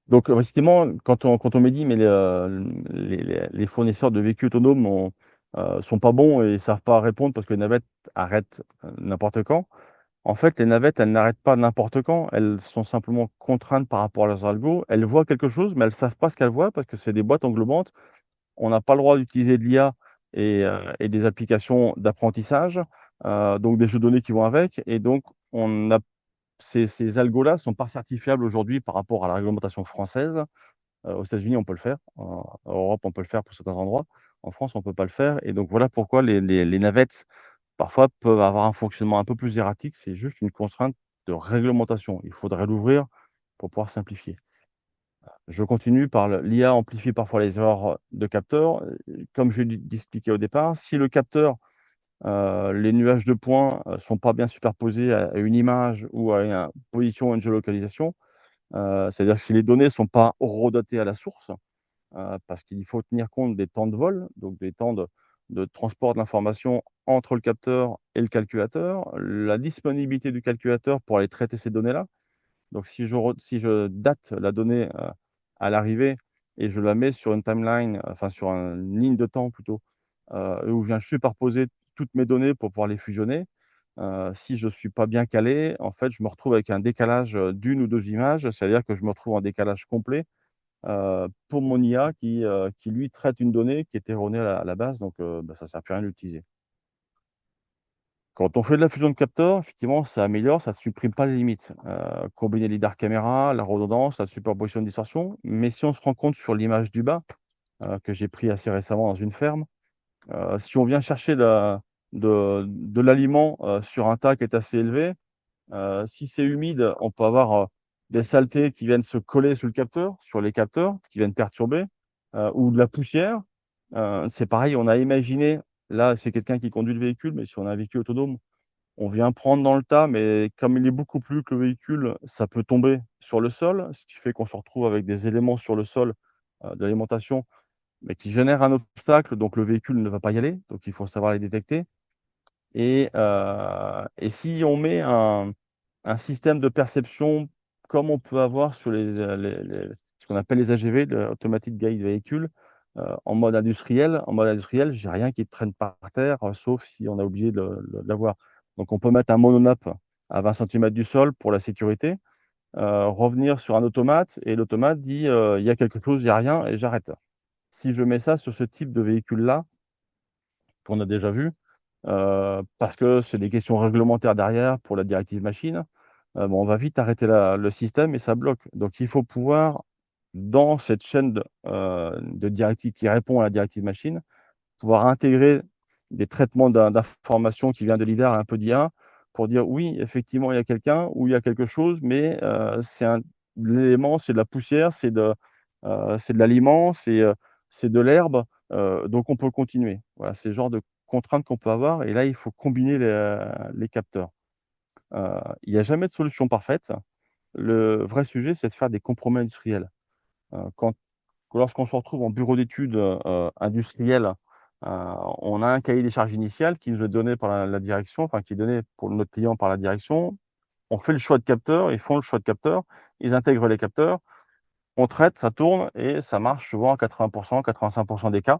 Donc, effectivement, quand on me dit, mais les fournisseurs de véhicules autonomes sont pas bons et savent pas répondre parce que les navettes arrêtent n'importe quand. En fait, les navettes, elles n'arrêtent pas n'importe quand. Elles sont simplement contraintes par rapport à leurs algos. Elles voient quelque chose, mais elles savent pas ce qu'elles voient parce que c'est des boîtes englobantes. On n'a pas le droit d'utiliser de l'IA et des applications d'apprentissage, donc des jeux de données qui vont avec. Et donc, on a ces algos-là sont pas certifiables aujourd'hui par rapport à la réglementation française. Aux États-Unis, on peut le faire. En Europe, on peut le faire pour certains endroits. En France, on peut pas le faire. Et donc, voilà pourquoi les navettes, parfois, peuvent avoir un fonctionnement un peu plus erratique. C'est juste une contrainte de réglementation. Il faudrait l'ouvrir pour pouvoir simplifier. Je continue par l'IA amplifie parfois les erreurs de capteurs. Comme je l'ai expliqué au départ, si le capteur, les nuages de points sont pas bien superposés à une image ou à une position ou une géolocalisation, c'est-à-dire que si les données sont pas horodatées à la source, parce qu'il faut tenir compte des temps de vol, donc des temps de transport de l'information entre le capteur et le calculateur, la disponibilité du calculateur pour aller traiter ces données-là. Donc si je date la donnée à l'arrivée et je la mets sur une timeline, enfin sur une ligne de temps plutôt, où je viens superposer toutes mes données pour pouvoir les fusionner, si je ne suis pas bien calé, en fait, je me retrouve avec un décalage d'une ou deux images, c'est-à-dire que je me retrouve en décalage complet pour mon IA qui lui traite une donnée qui est erronée à la base, donc ça ne sert plus à rien de l'utiliser. Quand on fait de la fusion de capteurs, effectivement, ça améliore, ça ne supprime pas les limites. Combiner lidar caméra, la redondance, la superposition de distorsion. Mais si on se rend compte sur l'image du bas, que j'ai pris assez récemment dans une ferme, si on vient chercher de l'aliment sur un tas qui est assez élevé, si c'est humide, on peut avoir des saletés qui viennent se coller sur les capteurs, qui viennent perturber, ou de la poussière. C'est pareil, on a imaginé, là, c'est quelqu'un qui conduit le véhicule, mais si on a un véhicule autonome, on vient prendre dans le tas, mais comme il est beaucoup plus que le véhicule, ça peut tomber sur le sol, ce qui fait qu'on se retrouve avec des éléments sur le sol, de l'alimentation, mais qui génèrent un obstacle, donc le véhicule ne va pas y aller, donc il faut savoir les détecter. Et si on met un système de perception comme on peut avoir sur ce qu'on appelle les AGV, le Automatic Guided Vehicle, en mode industriel. En mode industriel, j'ai rien qui traîne par terre, sauf si on a oublié de l'avoir. Donc on peut mettre un mononape à 20 cm du sol pour la sécurité, revenir sur un automate, et l'automate dit, il y a quelque chose, il n'y a rien, et j'arrête. Si je mets ça sur ce type de véhicule-là, qu'on a déjà vu, parce que c'est des questions réglementaires derrière pour la directive machine, bon, on va vite arrêter le système et ça bloque. Donc il faut pouvoir, dans cette chaîne de directive qui répond à la directive machine, pouvoir intégrer des traitements d'informations qui viennent de l'IDAR et un peu d'IA pour dire oui, effectivement, il y a quelqu'un ou il y a quelque chose, mais l'élément, c'est de la poussière, c'est de l'aliment, c'est de l'herbe, donc on peut continuer. Voilà, c'est le genre de contraintes qu'on peut avoir, et là, il faut combiner les capteurs. Il n'y a jamais de solution parfaite. Le vrai sujet, c'est de faire des compromis industriels. Quand Lorsqu'on se retrouve en bureau d'études industriel, on a un cahier des charges initial qui nous est donné par la direction, enfin qui est donné pour notre client par la direction. On fait le choix de capteurs, ils font le choix de capteurs, ils intègrent les capteurs, on traite, ça tourne et ça marche souvent à 80%, 85% des cas.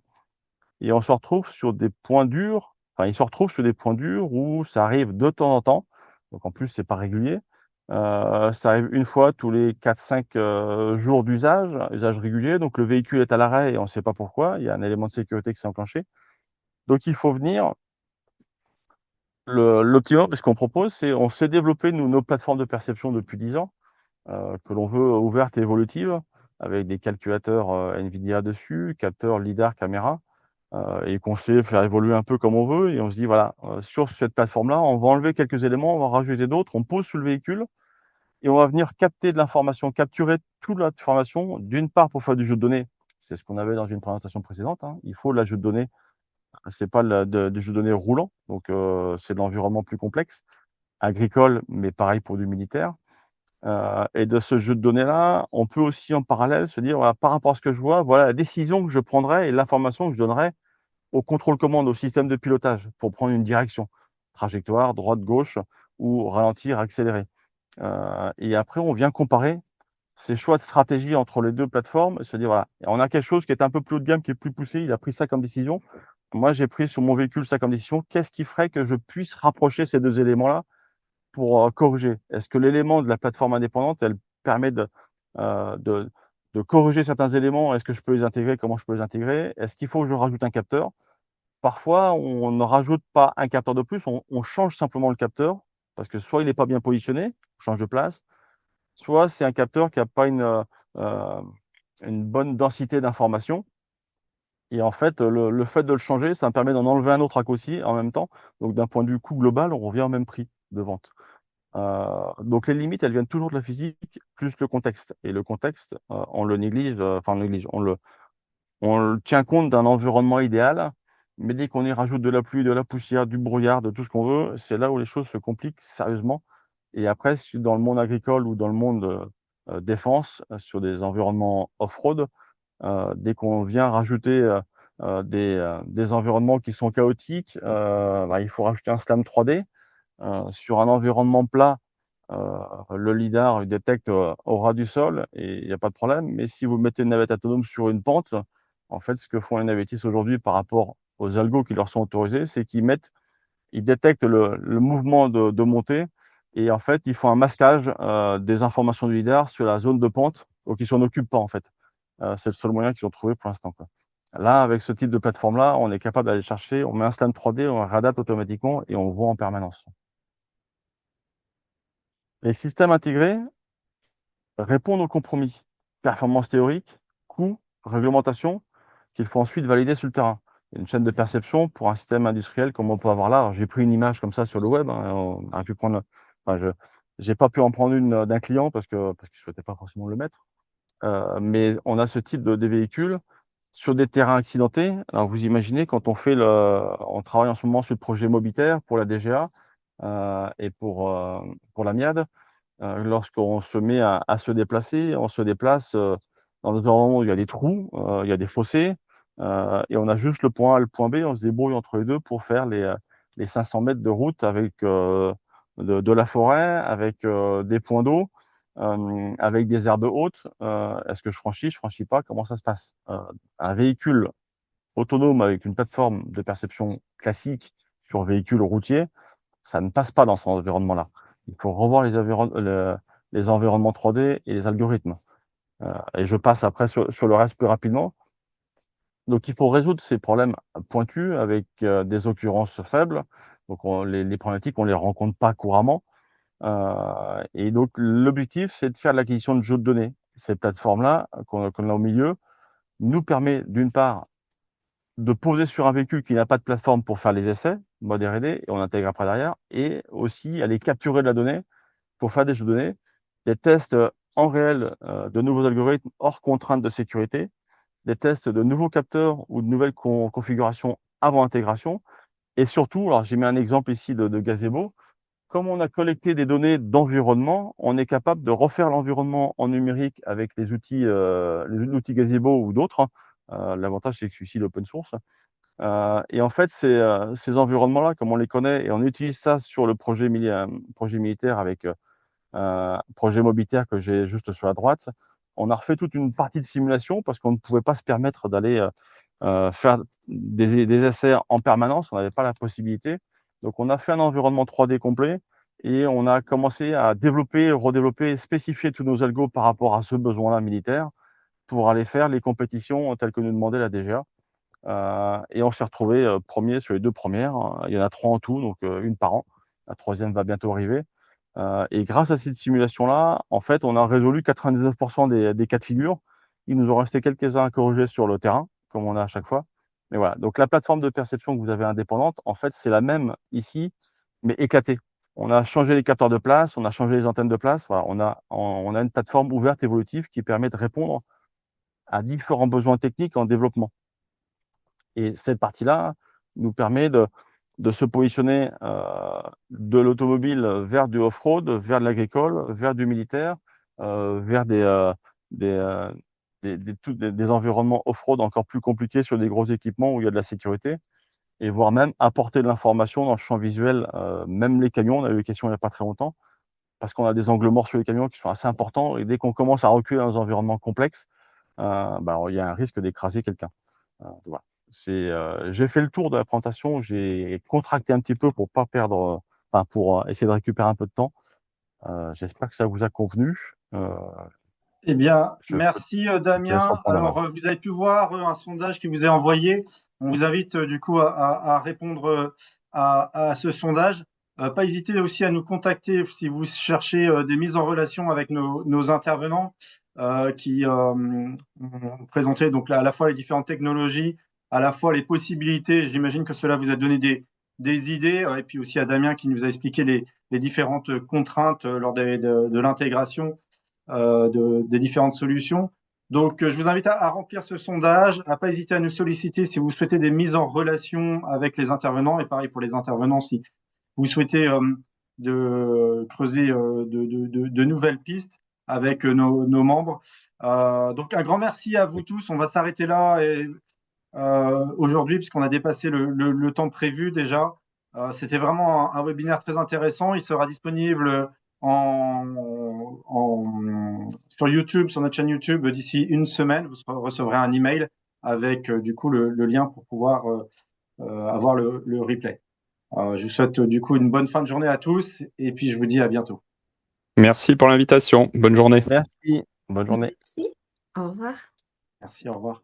Et on se retrouve sur des points durs, enfin, ils se retrouvent sur des points durs où ça arrive de temps en temps. Donc en plus, c'est pas régulier. Ça arrive une fois tous les 4-5 jours d'usage, usage régulier. Donc le véhicule est à l'arrêt et on ne sait pas pourquoi. Il y a un élément de sécurité qui s'est enclenché. Donc il faut venir. L'optimum, ce qu'on propose, c'est on s'est développé nos plateformes de perception depuis 10 ans, que l'on veut ouvertes et évolutives, avec des calculateurs NVIDIA dessus, capteurs LiDAR, caméra. Et qu'on sait faire évoluer un peu comme on veut. Et on se dit, voilà, sur cette plateforme-là, on va enlever quelques éléments, on va rajouter d'autres, on pose sur le véhicule et on va venir capter de l'information, capturer toute l'information, d'une part pour faire du jeu de données. C'est ce qu'on avait dans une présentation précédente, hein. Il faut la jeu de données. C'est pas du jeu de données roulant, donc c'est de l'environnement plus complexe, agricole, mais pareil pour du militaire. Et de ce jeu de données-là, on peut aussi en parallèle se dire, voilà, par rapport à ce que je vois, voilà la décision que je prendrai et l'information que je donnerai au contrôle-commande, au système de pilotage pour prendre une direction, trajectoire, droite, gauche, ou ralentir, accélérer. Et après, on vient comparer ces choix de stratégie entre les deux plateformes et se dire, voilà, on a quelque chose qui est un peu plus haut de gamme, qui est plus poussé, il a pris ça comme décision. Moi, j'ai pris sur mon véhicule ça comme décision. Qu'est-ce qui ferait que je puisse rapprocher ces deux éléments-là pour corriger? Est-ce que l'élément de la plateforme indépendante, elle permet euh, de, de corriger certains éléments? Est-ce que je peux les intégrer? Comment je peux les intégrer? Est-ce qu'il faut que je rajoute un capteur? Parfois, on ne rajoute pas un capteur de plus, on change simplement le capteur, parce que soit il n'est pas bien positionné, on change de place, soit c'est un capteur qui n'a pas une bonne densité d'information. Et en fait, le fait de le changer, ça me permet d'en enlever un autre à côté en même temps. Donc d'un point de vue coût global, on revient au même prix de vente. Donc les limites, elles viennent toujours de la physique, plus le contexte. Et le contexte, on le néglige, on tient compte d'un environnement idéal, mais dès qu'on y rajoute de la pluie, de la poussière, du brouillard, de tout ce qu'on veut, c'est là où les choses se compliquent sérieusement. Et après, dans le monde agricole ou dans le monde défense, sur des environnements off-road, dès qu'on vient rajouter des environnements qui sont chaotiques, il faut rajouter un slam 3D. Sur un environnement plat, le lidar il détecte au ras du sol et il n'y a pas de problème. Mais si vous mettez une navette autonome sur une pente, en fait, ce que font les navettistes aujourd'hui par rapport aux algos qui leur sont autorisés, c'est ils détectent le mouvement de montée et en fait, ils font un masquage des informations du lidar sur la zone de pente, donc ils s'en occupent pas en fait. C'est le seul moyen qu'ils ont trouvé pour l'instant, quoi. Là, avec ce type de plateforme-là, on est capable d'aller chercher, on met un scan 3D, on réadapte automatiquement et on voit en permanence. Les systèmes intégrés répondent aux compromis. Performance théorique, coût, réglementation, qu'il faut ensuite valider sur le terrain. Il y a une chaîne de perception pour un système industriel comme on peut avoir là. J'ai pris une image comme ça sur le web, hein, on aurait pu prendre. Enfin, J'ai pas pu en prendre une d'un client parce qu'il souhaitait pas forcément le mettre. Mais on a ce type de véhicule sur des terrains accidentés. Alors vous imaginez quand on travaille en ce moment sur le projet Mobitaire pour la DGA et pour la MIAD. Lorsqu'on se met à se déplacer, on se déplace dans des endroits où il y a des trous, il y a des fossés, et on a juste le point A et le point B, on se débrouille entre les deux pour faire les 500 mètres de route avec de la forêt, avec des points d'eau, avec des herbes hautes. Est-ce que je franchis pas? Comment ça se passe? Un véhicule autonome avec une plateforme de perception classique sur véhicule routier, ça ne passe pas dans cet environnement-là. Il faut revoir les environnements 3D et les algorithmes. Et je passe après sur le reste plus rapidement. Donc, il faut résoudre ces problèmes pointus avec des occurrences faibles. Donc, les problématiques, on ne les rencontre pas couramment. Et donc, l'objectif, c'est de faire de l'acquisition de jeux de données. Ces plateformes-là, qu'on a au milieu, nous permet d'une part de poser sur un véhicule qui n'a pas de plateforme pour faire les essais, mode R&D, et on intègre après derrière, et aussi aller capturer de la donnée pour faire des jeux de données, des tests en réel de nouveaux algorithmes hors contraintes de sécurité, des tests de nouveaux capteurs ou de nouvelles configurations avant intégration, et surtout, alors j'ai mis un exemple ici de Gazebo, comme on a collecté des données d'environnement, on est capable de refaire l'environnement en numérique avec les outils Gazebo ou d'autres. L'avantage, c'est que celui-ci est open source. Et en fait, ces environnements-là, comme on les connaît, et on utilise ça sur le projet militaire avec projet Mobitaire que j'ai juste sur la droite, on a refait toute une partie de simulation parce qu'on ne pouvait pas se permettre d'aller faire des essais en permanence, on n'avait pas la possibilité. Donc, on a fait un environnement 3D complet et on a commencé à développer, redévelopper, spécifier tous nos algos par rapport à ce besoin-là militaire pour aller faire les compétitions telles que nous demandait la DGA. Et on s'est retrouvé premier sur les 2 premières. Il y en a 3 en tout, donc une par an. La 3e va bientôt arriver. Et grâce à cette simulation-là, en fait, on a résolu 99% des cas de figure. Il nous en restait quelques-uns à corriger sur le terrain, comme on a à chaque fois. Mais voilà. Donc, la plateforme de perception que vous avez indépendante, en fait, c'est la même ici, mais éclatée. On a changé les capteurs de place, on a changé les antennes de place. Voilà, on a une plateforme ouverte évolutive qui permet de répondre à différents besoins techniques en développement. Et cette partie-là nous permet de se positionner de l'automobile vers du off-road, vers de l'agricole, vers du militaire, vers des environnements off-road encore plus compliqués sur des gros équipements où il y a de la sécurité, et voire même apporter de l'information dans le champ visuel, même les camions. On a eu des questions il n'y a pas très longtemps, parce qu'on a des angles morts sur les camions qui sont assez importants, et dès qu'on commence à reculer dans des environnements complexes, il y a un risque d'écraser quelqu'un. Voilà. J'ai fait le tour de la présentation, j'ai contracté un petit peu pour pas perdre, pour essayer de récupérer un peu de temps. J'espère que ça vous a convenu. Eh bien, Je merci te laisse Damien. reprendre la main. Alors, vous avez pu voir un sondage qui vous est envoyé. On vous invite du coup à répondre à ce sondage. Pas hésiter aussi à nous contacter si vous cherchez des mises en relation avec nos intervenants qui ont présenté donc à la fois les différentes technologies, à la fois les possibilités. J'imagine que cela vous a donné des idées, et puis aussi à Damien qui nous a expliqué les différentes contraintes lors de l'intégration des différentes solutions. Donc, je vous invite à remplir ce sondage, à pas hésiter à nous solliciter si vous souhaitez des mises en relation avec les intervenants. Et pareil pour les intervenants, si vous souhaitez de creuser de nouvelles pistes avec nos membres. Donc, un grand merci à vous tous. On va s'arrêter là aujourd'hui, puisqu'on a dépassé le temps prévu déjà. C'était vraiment un webinaire très intéressant. Il sera disponible sur YouTube, sur notre chaîne YouTube, d'ici une semaine. Vous recevrez un email avec du coup le lien pour pouvoir avoir le replay. Je vous souhaite du coup une bonne fin de journée à tous et puis je vous dis à bientôt. Merci pour l'invitation. Bonne journée. Merci. Bonne journée. Merci. Au revoir. Merci, au revoir.